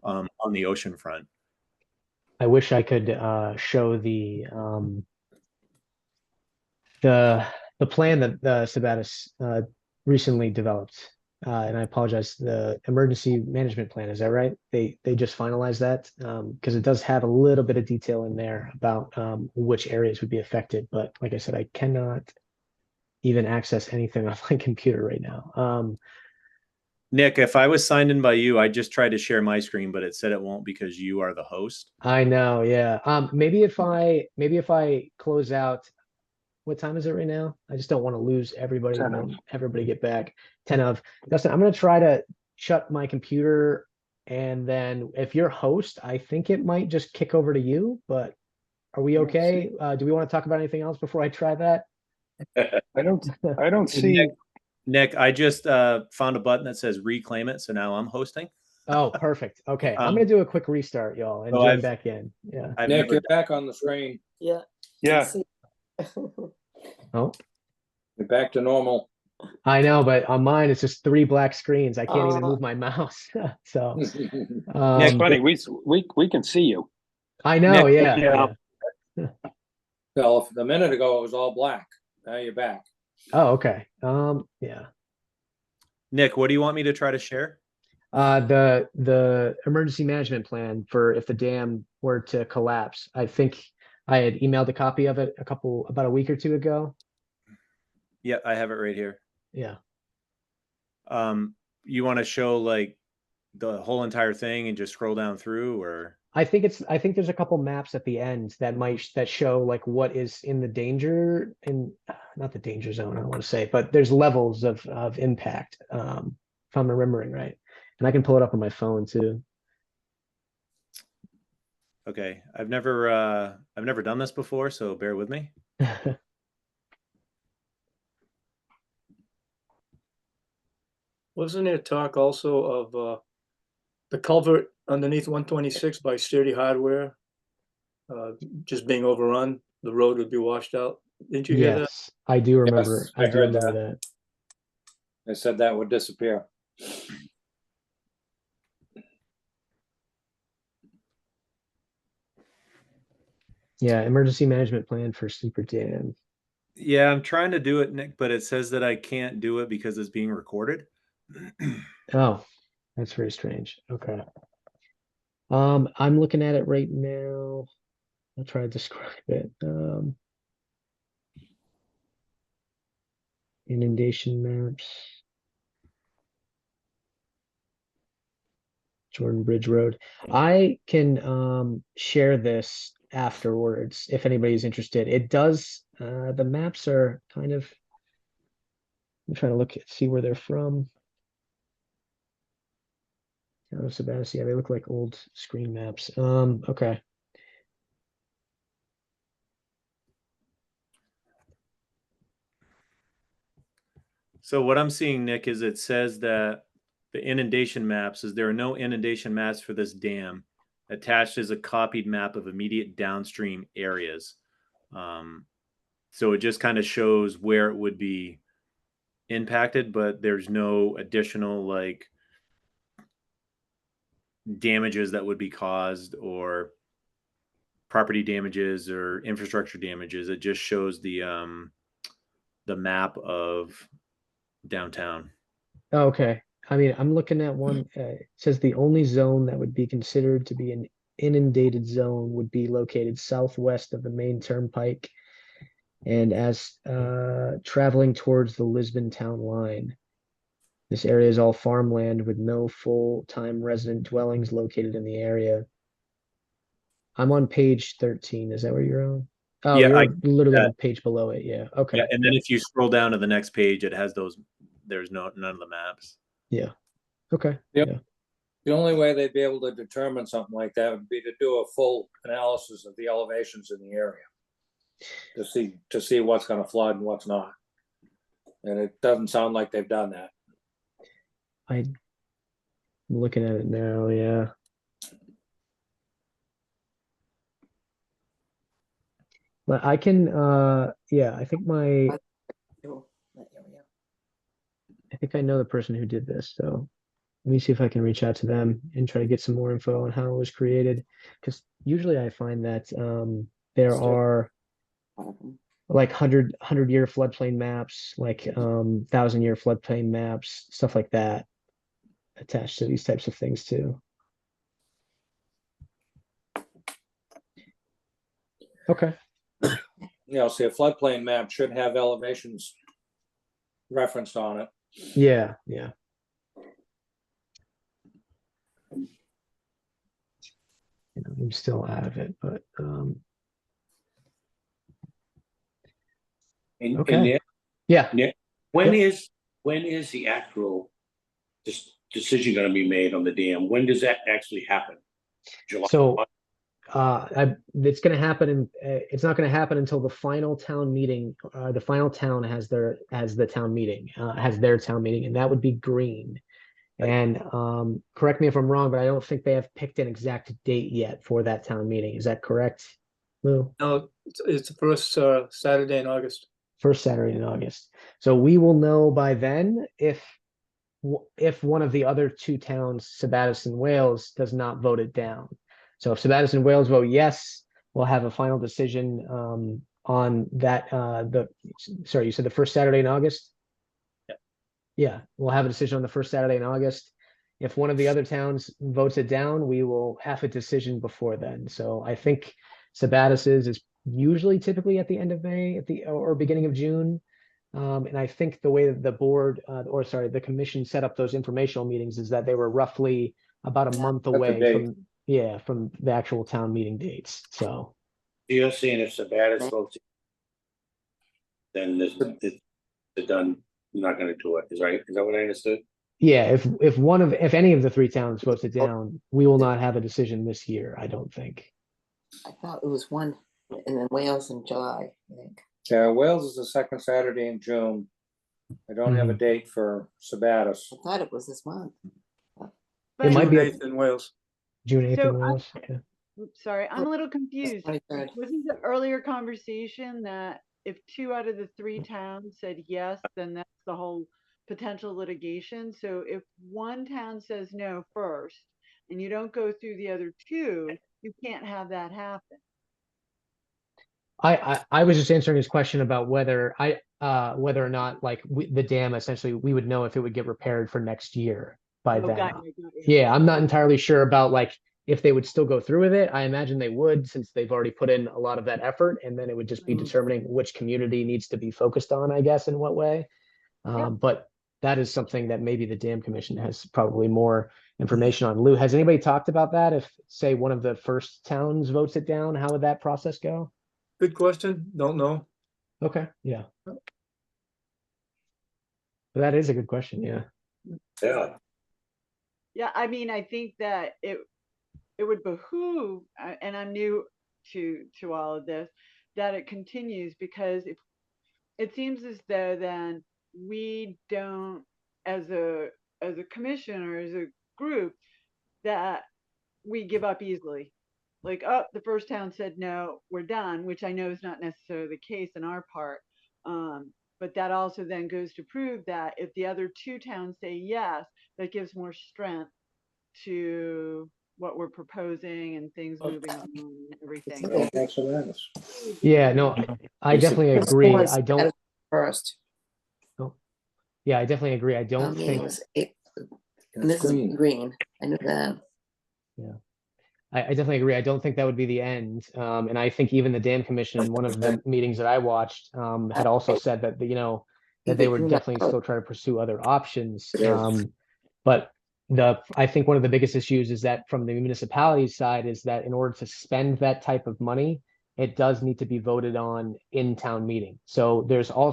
on the ocean front. I wish I could show the plan that Sabattus recently developed. And I apologize, the emergency management plan, is that right? They just finalized that because it does have a little bit of detail in there about which areas would be affected. But like I said, I cannot even access anything on my computer right now. Nick, if I was signed in by you, I just tried to share my screen, but it said it won't because you are the host. I know, yeah. Maybe if I close out. What time is it right now? I just don't want to lose everybody when everybody get back. 10 of. Dustin, I'm going to try to shut my computer, and then if you're host, I think it might just kick over to you, but are we okay? Do we want to talk about anything else before I try that? I don't see. Nick, I just found a button that says reclaim it, so now I'm hosting. Oh, perfect. Okay, I'm going to do a quick restart, y'all, and join back in. Yeah. Nick, you're back on the screen. Yeah. Yeah. Oh, You're back to normal. I know, but on mine it's just 3 black screens. I can't even move my mouse. So It's funny. We can see you. I know, Nick, yeah. Well, a minute ago it was all black. Now you're back. Oh, okay. Yeah. Nick, what do you want me to try to share? The emergency management plan for if the dam were to collapse. I think I had emailed a copy of it about a week or two ago. Yeah, I have it right here. Yeah. You want to show like the whole entire thing and just scroll down through, or? I think there's a couple maps at the end that show like what is in the danger not the danger zone, I don't want to say, but there's levels of impact, if I'm remembering right. And I can pull it up on my phone too. Okay, I've never done this before, so bear with me. Wasn't there talk also of the culvert underneath 126 by Sturdy Hardware just being overrun? The road would be washed out. Didn't you hear that? Yes, I do remember. Yes, I do heard remember that. that. They said that would disappear. Yeah, emergency management plan for Sleeper Dam. Yeah, I'm trying to do it, Nick, but it says that I can't do it because it's being recorded. Oh, that's very strange. Okay. I'm looking at it right now. I'll try to describe it. Inundation maps. Jordan Bridge Road. I can share this afterwards if anybody's interested. It does, the maps are kind of, I'm trying to see where they're from. Town of Sabattus, yeah, they look like old screen maps. Okay. So what I'm seeing, Nick, is it says that the inundation maps there are no inundation maps for this dam. Attached is a copied map of immediate downstream areas. So it just kind of shows where it would be impacted, but there's no additional like damages that would be caused or property damages or infrastructure damages. It just shows the map of downtown. Okay. I mean, I'm looking at one, it says the only zone that would be considered to be an inundated zone would be located southwest of the main turnpike and as traveling towards the Lisbon town line. This area is all farmland with no full-time resident dwellings located in the area. I'm on page 13. Is that where you're on? Oh, Yeah, you're literally on the page below it. Yeah. Okay. Yeah, and then if you scroll down to the next page, it has those. There's none of the maps. Yeah. Okay. Yep. Yeah. The only way they'd be able to determine something like that would be to do a full analysis of the elevations in the area. To see what's gonna flood and what's not. And it doesn't sound like they've done that. I'm looking at it now. Yeah. But I can, yeah, I think I know the person who did this. So let me see if I can reach out to them and try to get some more info on how it was created. Because usually I find that there are like 100-year floodplain maps, like 1,000-year floodplain maps, stuff like that attached to these types of things too. Okay. See, a floodplain map should have elevations referenced on it. Yeah, yeah. I'm still out of it, but okay. Nick, Yeah. Nick, when is the actual decision going to be made on the dam? When does that actually happen? July? So it's going to happen and it's not going to happen until the final town meeting. The final town has their town meeting, and that would be Green. And correct me if I'm wrong, but I don't think they have picked an exact date yet for that town meeting. Is that correct, Lou? No, it's the first Saturday in August. First Saturday in August. So we will know by then if one of the other two towns, Sabattus and Wales, does not vote it down. So if Sabattus and Wales vote yes, we'll have a final decision on that. Sorry, you said the first Saturday in August? Yeah, we'll have a decision on the first Saturday in August. If one of the other towns votes it down, we will have a decision before then. So I think Sabattus's is usually typically at the end of May, or beginning of June. And I think the way that the board, the commission set up those informational meetings is that they were roughly about a month away from the actual town meeting dates. So you're saying if Sabattus votes, then it's done. You're not going to do it. Is that what I understood? yeah, if any of the three towns votes it down, we will not have a decision this year, I don't think. I thought it was one, and then Wales in July, I think. Yeah, Wales is the second Saturday in June. I don't have a date for Sabattus. I thought it was this month. It might be June 8th in Wales. June 8th So in Wales. Okay. Oops, sorry, I'm a little confused. 23rd. Wasn't the earlier conversation that if 2 out of the 3 towns said yes, then that's the whole potential litigation? So if one town says no first and you don't go through the other 2, you can't have that happen. I was just answering his question about whether or not like the dam, essentially we would know if it would get repaired for next year by then. Got you. Yeah, I'm not entirely sure about like if they would still go through with it. I imagine they would, since they've already put in a lot of that effort, and then it would just be determining which community needs to be focused on, I guess, in what way. But that is something that maybe the Dam Commission has probably more information on. Lou, has anybody talked about that? If, say, one of the first towns votes it down, how would that process go? Good question. Don't know. Okay, yeah. That is a good question, yeah. Yeah. Yeah, I mean, I think that it would behoove, and I'm new to all of this, that it continues, because if it seems as though then we don't, as a commission or as a group, that we give up easily. like, oh, the first town said no, we're done, which I know is not necessarily the case in our part. But that also then goes to prove that if the other two towns say yes, that gives more strength to what we're proposing and things moving on and everything. Well, that's what that is. Yeah, no, I definitely agree. I don't. First, Yeah, I definitely agree. I don't meeting think. was April, and It's this green. is green. I knew that. Yeah, I definitely agree. I don't think that would be the end. And I think even the dam commission in one of the meetings that I watched had also said that that they would definitely still try to pursue other options. But I think one of the biggest issues is that from the municipality side is that in order to spend that type of money, it does need to be voted on in town meeting. So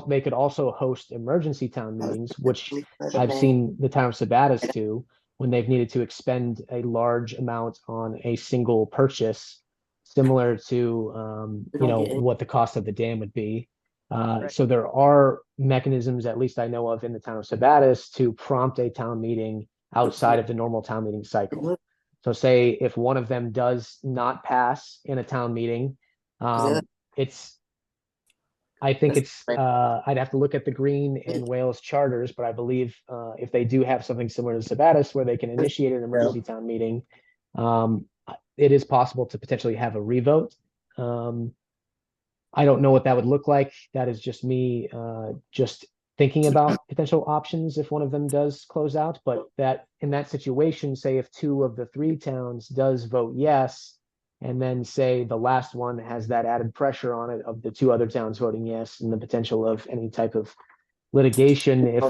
they could also host emergency town meetings, which I've seen the town of Sabattus do when they've needed to expend a large amount on a single purchase, similar to what the cost of the dam would be. So there are mechanisms, at least I know of in the town of Sabattus, to prompt a town meeting outside of the normal town meeting cycle. So say if one of them does not pass in a town meeting, I think I'd have to look at the Green and Wales charters, but I believe if they do have something similar to Sabattus where they can initiate an emergency town meeting, it is possible to potentially have a revote. I don't know what that would look like. That is just me just thinking about potential options if one of them does close out. But that in that situation, say if 2 of the 3 towns does vote yes, and then say the last one has that added pressure on it of the 2 other towns voting yes, and the potential of any type of litigation if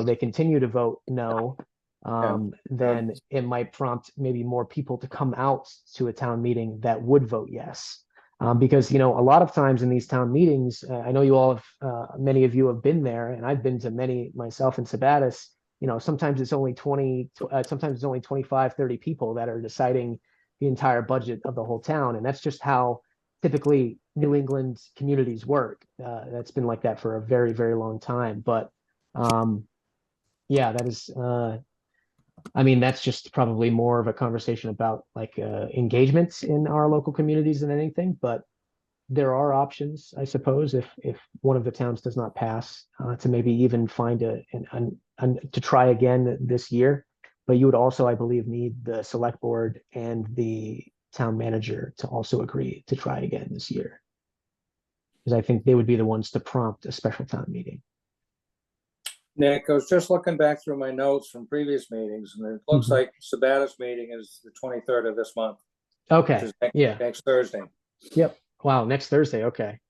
they continue to vote no, then it might prompt maybe more people to come out to a town meeting that would vote yes. Because a lot of times in these town meetings, I know you all have, many of you have been there, and I've been to many myself in Sabattus. Sometimes it's only 20, sometimes it's only 25, 30 people that are deciding the entire budget of the whole town, and that's just how typically New England communities work. That's been like that for a very, very long time. But yeah, that is. That's just probably more of a conversation about like engagements in our local communities than anything. But there are options, I suppose, if one of the towns does not pass, to maybe even find to try again this year. But you would also, I believe, need the select board and the town manager to also agree to try again this year, because I think they would be the ones to prompt a special town meeting. Nick, I was just looking back through my notes from previous meetings, and it looks like Sabattus meeting is the 23rd of this month. Okay. Next Thursday. Yep. Wow. Next Thursday. Okay.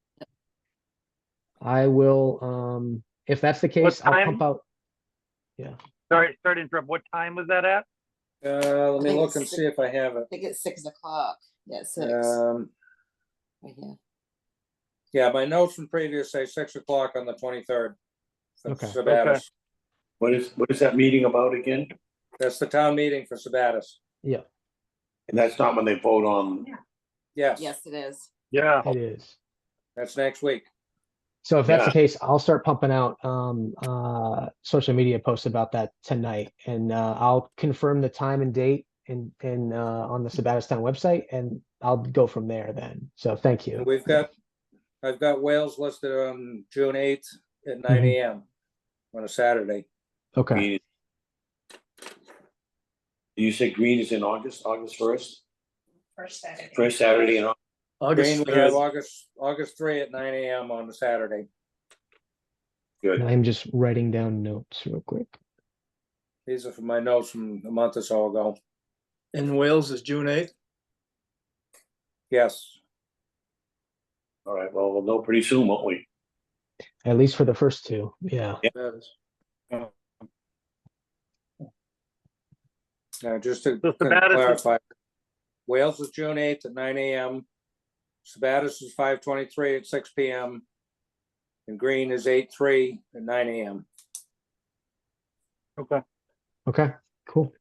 I will. If that's the case, I'll pump out. Yeah. Sorry to interrupt. What time was that at? Let me look and see if I have it. I think it's 6 o'clock. Yeah, 6. Right here. Yeah, my notes from previous say 6 o'clock on the 23rd. Okay. Sabattus. What is that meeting about again? That's the town meeting for Sabattus. Yeah. And that's not when they vote on. Yes. Yes, it is. Yeah. It is. That's next week. So if that's the case, I'll start pumping out social media posts about that tonight, and I'll confirm the time and date and on the Sabattus Town website, and I'll go from there then. So thank you. I've got Wales listed on June 8th at 9 a.m. on a Saturday. Okay. You said Green is in August 1st? First Saturday in August. Green, we have August 3 at 9 a.m. on the Saturday. Good. I'm just writing down notes real quick. These are from my notes from a month or so ago. In Wales is June 8th. Yes. All right. Well, we'll know pretty soon, won't we? At least for the first 2. Yeah. That is. Just to So Sabattus clarify, Wales is June 8th at 9 a.m. Sabattus is 5/23 at 6 p.m. and Green is 8/3 at 9 a.m. Okay. Okay. Cool.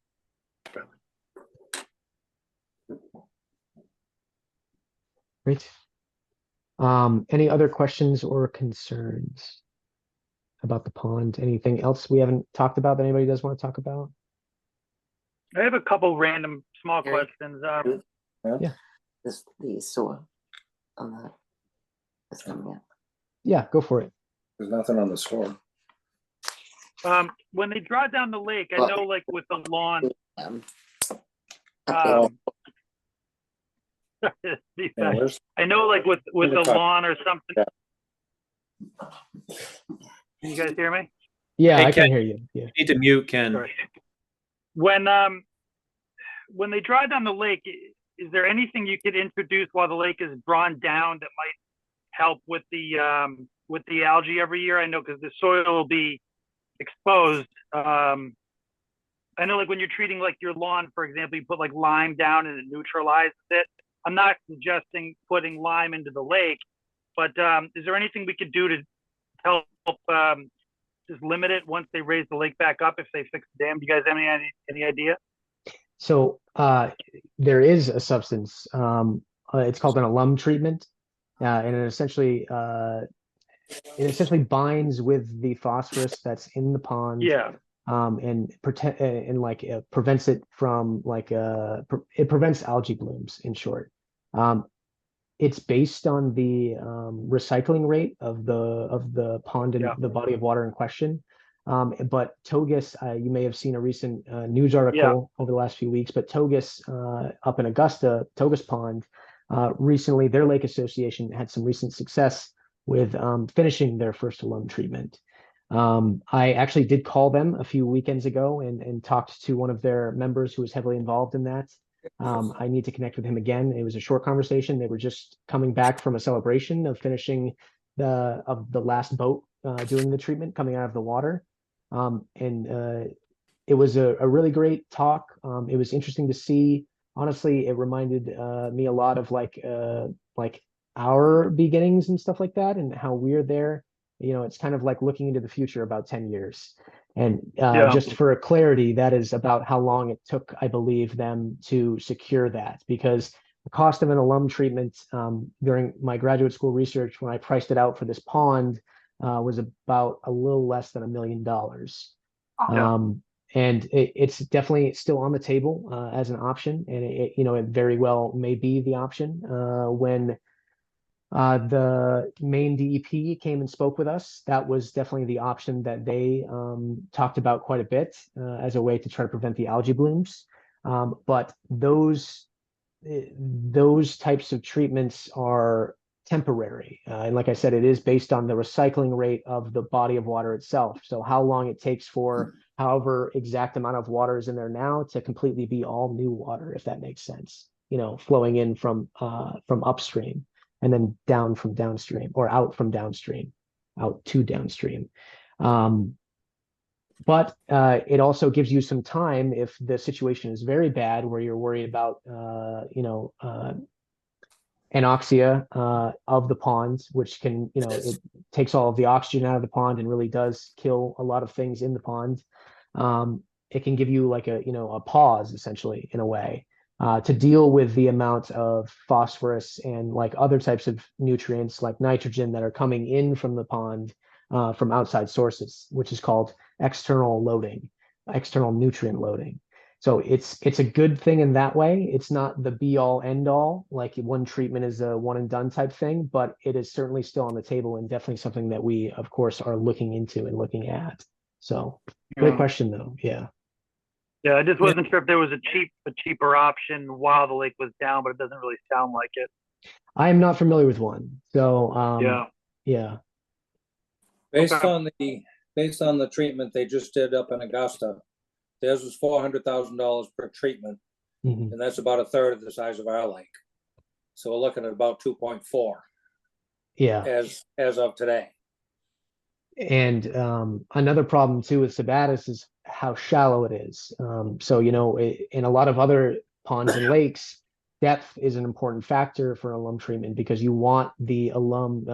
Great. Any other questions or concerns about the pond? Anything else we haven't talked about that anybody does want to talk about? I have a couple random small questions. Yeah. the sewer on the, that's coming up. Yeah, go for it. There's nothing on the score. When they draw down the lake, I Well- know like with the lawn, Up there. Yeah, where's- I know like with the talk- lawn or something. Yeah. Can you guys hear me? Yeah, Hey, I can Ken. hear you. Yeah. You need to mute Ken. Sorry. When they draw down the lake, is there anything you could introduce while the lake is drawn down that might help with the algae every year? I know because the soil will be exposed. I know like when you're treating like your lawn, for example, you put like lime down and it neutralizes it. I'm not suggesting putting lime into the lake, but is there anything we could do to help just limit it once they raise the lake back up if they fix the dam? Do you guys have any idea? So there is a substance. It's called an alum treatment, and it essentially binds with the phosphorus that's in the pond. Yeah. And prevents it from it prevents algae blooms, in short. It's based on the recycling rate of the pond and the body of water in question. But Togus, you may have seen a recent news article over the last few weeks, but Togus up in Augusta, Togus Pond, recently their lake association had some recent success with finishing their first alum treatment. I actually did call them a few weekends ago and talked to one of their members who was heavily involved in that. I need to connect with him again. It was a short conversation. They were just coming back from a celebration of finishing the last boat doing the treatment coming out of the water. It was a really great talk. It was interesting to see. Honestly, it reminded me a lot of like our beginnings and stuff like that, and how we're there. You know, it's kind of like looking into the future about 10 years. And just for clarity, that is about how long it took, I believe, them to secure that, because the cost of an alum treatment during my graduate school research, when I priced it out for this pond, was about a little less than $1 million. And it's definitely still on the table as an option. And it very well may be the option when the Maine DEP came and spoke with us. That was definitely the option that they talked about quite a bit as a way to try to prevent the algae blooms. But those types of treatments are temporary. And like I said, it is based on the recycling rate of the body of water itself. So how long it takes for however exact amount of water is in there now to completely be all new water, if that makes sense, flowing in from upstream and then down from downstream, or out from downstream, out to downstream. But it also gives you some time if the situation is very bad, where you're worried about, anoxia of the pond, which can, it takes all of the oxygen out of the pond and really does kill a lot of things in the pond. It can give you like a pause, essentially, in a way, to deal with the amount of phosphorus and like other types of nutrients like nitrogen that are coming in from the pond from outside sources, which is called external loading, external nutrient loading. So it's a good thing in that way. It's not the be all end all, like one treatment is a one and done type thing, but it is certainly still on the table and definitely something that we, of course, are looking into and looking at. So great question though. Yeah. Yeah, I just wasn't sure if there was a cheaper option while the lake was down, but it doesn't really sound like it. I am not familiar with one. So yeah. Based on the treatment they just did up in Augusta, theirs was $400,000 per treatment, and that's about a third of the size of our lake. So we're looking at about 2.4. Yeah. As of today. And another problem too with Sabattus is how shallow it is. So in a lot of other ponds and lakes, depth is an important factor for alum treatment, because you want the alum,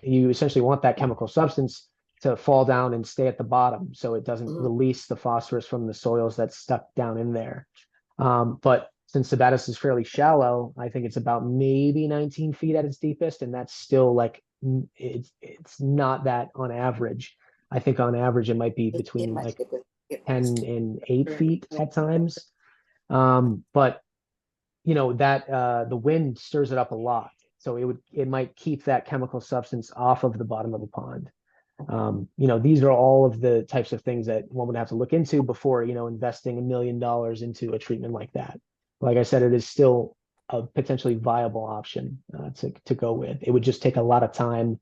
you essentially want that chemical substance to fall down and stay at the bottom, so it doesn't release the phosphorus from the soils that's stuck down in there. But since Sabattus is fairly shallow, I think it's about maybe 19 feet at its deepest, and that's still like it's not that on average. I think on average it might be between like 10 and 8 feet at times. But that the wind stirs it up a lot. So it might keep that chemical substance off of the bottom of the pond. These are all of the types of things that one would have to look into before, investing $1 million into a treatment like that. Like I said, it is still a potentially viable option to go with. It would just take a lot of time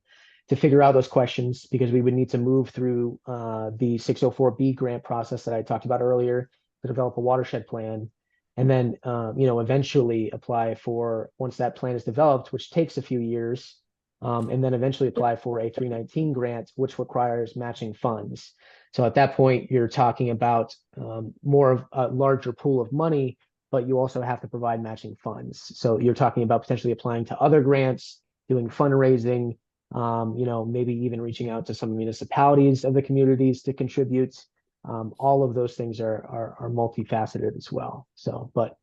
to figure out those questions because we would need to move through the 604B grant process that I talked about earlier to develop a watershed plan. And then, eventually apply for, once that plan is developed, which takes a few years, and then eventually apply for a 319 grant, which requires matching funds. So at that point, you're talking about more of a larger pool of money, but you also have to provide matching funds. So you're talking about potentially applying to other grants, doing fundraising, maybe even reaching out to some municipalities of the communities to contribute. All of those things are multifaceted as well. So, but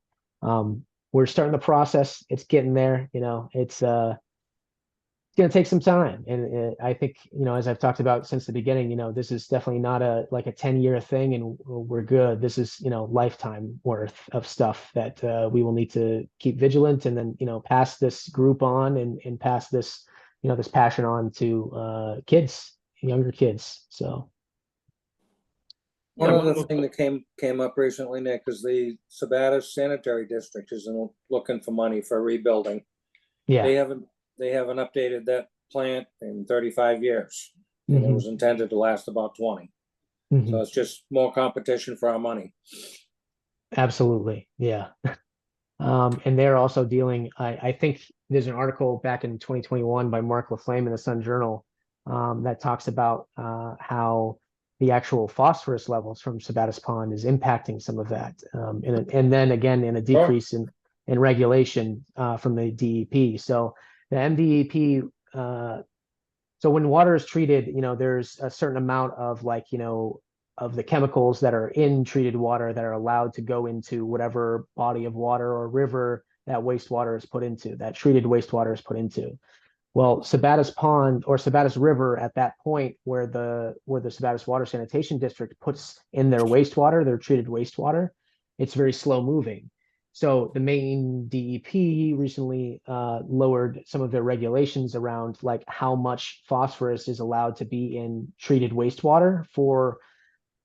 we're starting the process. It's getting there. It's going to take some time, and I think as I've talked about since the beginning, this is definitely not a 10-year thing, and we're good. This is lifetime worth of stuff that we will need to keep vigilant, and then pass this group on and pass this this passion on to younger kids. So. One Yeah, other thing that came up recently, Nick, is the Sabattus Sanitary District is looking for money for rebuilding. Yeah. They haven't updated that plant in 35 years. And it was intended to last about 20. So it's just more competition for our money. Absolutely. Yeah. And they're also dealing, I think there's an article back in 2021 by Mark LaFlame in the Sun Journal that talks about how the actual phosphorus levels from Sabattus Pond is impacting some of that. And then again, in a decrease in regulation from the DEP. So the MDEP, so when water is treated, there's a certain amount of of the chemicals that are in treated water that are allowed to go into whatever body of water or river that wastewater is put into, that treated wastewater is put into. Well, Sabattus Pond or Sabattus River at that point where the Sabattus Water Sanitation District puts in their wastewater, their treated wastewater, it's very slow moving. So the Maine DEP recently lowered some of their regulations around how much phosphorus is allowed to be in treated wastewater for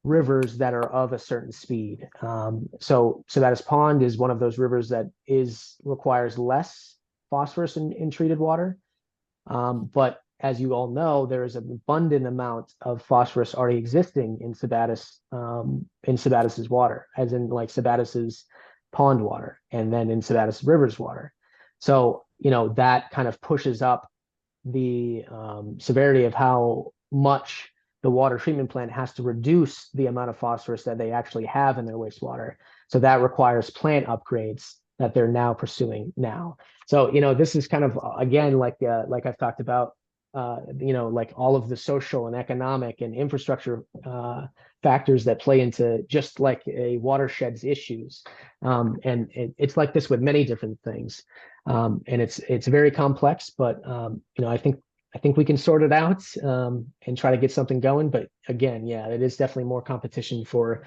rivers that are of a certain speed. So Sabattus Pond is one of those rivers that requires less phosphorus in treated water. But as you all know, there is an abundant amount of phosphorus already existing in Sabattus's water, as in Sabattus's pond water, and then in Sabattus River's water. So, that kind of pushes up the severity of how much the water treatment plant has to reduce the amount of phosphorus that they actually have in their wastewater. So that requires plant upgrades that they're now pursuing now. So, this is kind of, again, like I've talked about, all of the social and economic and infrastructure factors that play into just like a watershed's issues. And it's like this with many different things. And it's very complex, but, I think we can sort it out and try to get something going. But again, yeah, it is definitely more competition for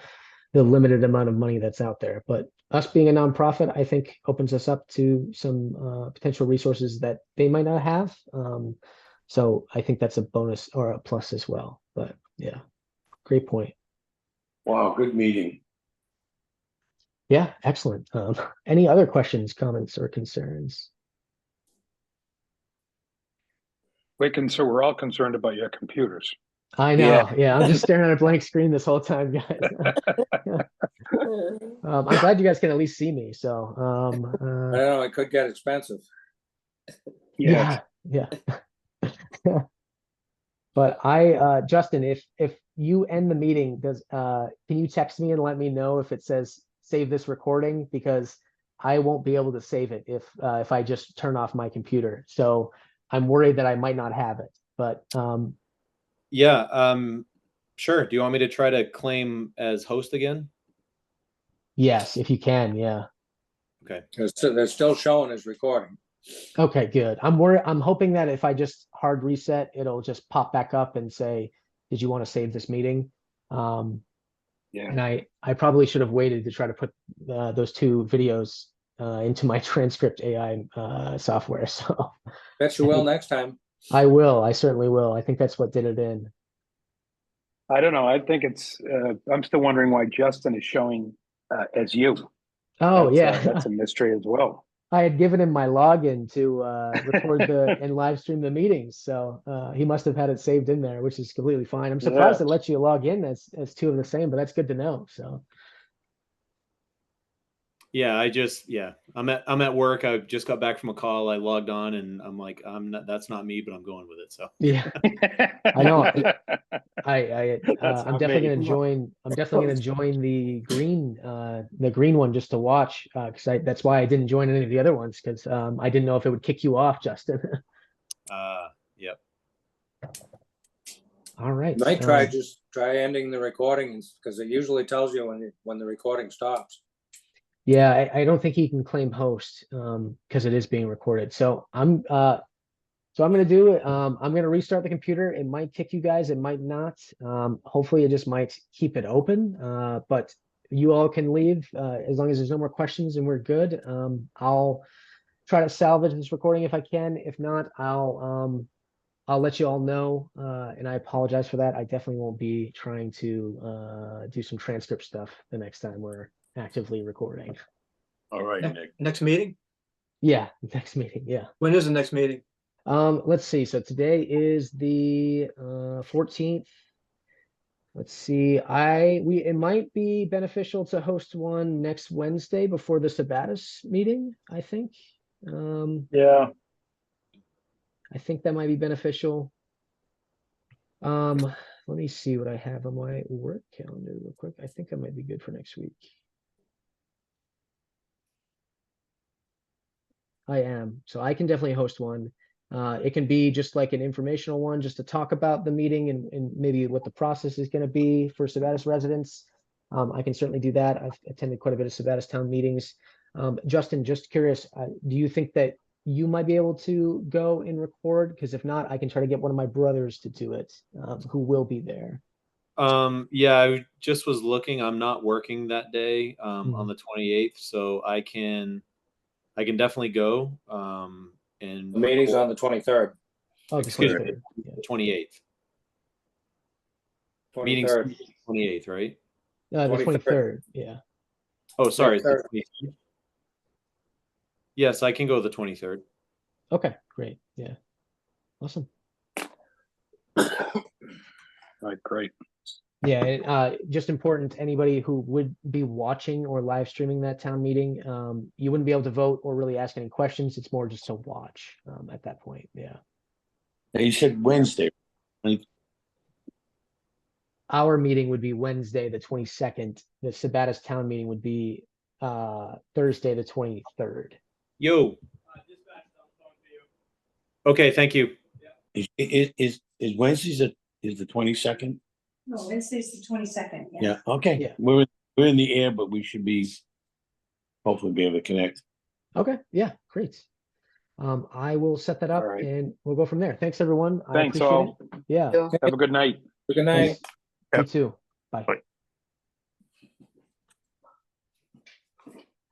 the limited amount of money that's out there. But us being a nonprofit, I think opens us up to some potential resources that they might not have. So I think that's a bonus or a plus as well. But yeah, great point. Wow, good meeting. Yeah, excellent. Any other questions, comments, or concerns? We're all concerned about your computers. I know. Yeah, I'm just staring at a blank screen this whole time, guys. I'm glad you guys can at least see me. So I don't know, it could get expensive. yeah. But Justin, if you end the meeting, can you text me and let me know if it says save this recording, because I won't be able to save it if I just turn off my computer. So I'm worried that I might not have it. But yeah, sure. Do you want me to try to claim as host again? Yes, if you can, yeah. Okay. They're still showing as recording. Okay, good. I'm hoping that if I just hard reset, it'll just pop back up and say, did you want to save this meeting? Yeah. And I probably should have waited to try to put those two videos into my transcript AI software. So Bet you will next time. I will. I certainly will. I think that's what did it in. I don't know. I think it's, I'm still wondering why Justin is showing as you. Oh, That's, yeah. that's a mystery as well. I had given him my login to record and live stream the meetings, so he must have had it saved in there, which is completely fine. I'm surprised Yeah. it lets you log in as two of the same, but that's good to know. So Yeah, I'm at work. I just got back from a call. I logged on and I'm like, that's not me, but I'm going with it. So yeah, I know. That's I'm not definitely me. gonna join. I'm definitely gonna join the green one just to watch, because that's why I didn't join any of the other ones, because I didn't know if it would kick you off, Justin. yep. All right. Might just try ending the recordings because it usually tells you when the recording stops. Yeah, I don't think he can claim host because it is being recorded. So I'm gonna do it. I'm gonna restart the computer. It might kick you guys, it might not. Hopefully it just might keep it open. But you all can leave as long as there's no more questions and we're good. I'll try to salvage this recording if I can. If not, I'll let you all know. And I apologize for that. I definitely won't be trying to do some transcript stuff the next time we're actively recording. All right, Nick. Next meeting? Yeah, next meeting. Yeah. When is the next meeting? Let's see. So today is the 14th. Let's see. It might be beneficial to host one next Wednesday before the Sabattus meeting, I think. Yeah. I think that might be beneficial. Let me see what I have on my work calendar real quick. I think I might be good for next week. I am. So I can definitely host one. It can be just like an informational one, just to talk about the meeting and maybe what the process is going to be for Sabattus residents. I can certainly do that. I've attended quite a bit of Sabattus town meetings. Justin, just curious, do you think that you might be able to go and record? Because if not, I can try to get one of my brothers to do it, who will be there. Yeah, I just was looking. I'm not working that day on the 28th, so I can definitely go. And The meeting's record. on the 23rd. Oh, the Excuse me, 23rd. Yeah. 28th. 23rd. Meeting's 28th, right? The 23rd. 23rd. Yeah. Oh, sorry. Yes, sir. Yes, I can go the 23rd. Okay, great. Yeah. Awesome. All right, great. Yeah, just important, anybody who would be watching or live streaming that town meeting, you wouldn't be able to vote or really ask any questions. It's more just to watch at that point. Yeah. You said Wednesday. Our meeting would be Wednesday, the 22nd. The Sabattus town meeting would be Thursday, the 23rd. Yo. Okay, thank you. Is Wednesday's is the 22nd? No, Wednesday's the 22nd. Yeah. Okay. Yeah. We're in the air, but we should be hopefully be able to connect. Okay. Yeah. Great. I will set that up All right. and we'll go from there. Thanks, everyone. I Thanks appreciate all. it. Yeah. Yeah. Have a good night. Good night. Thanks. You too. Bye. Bye.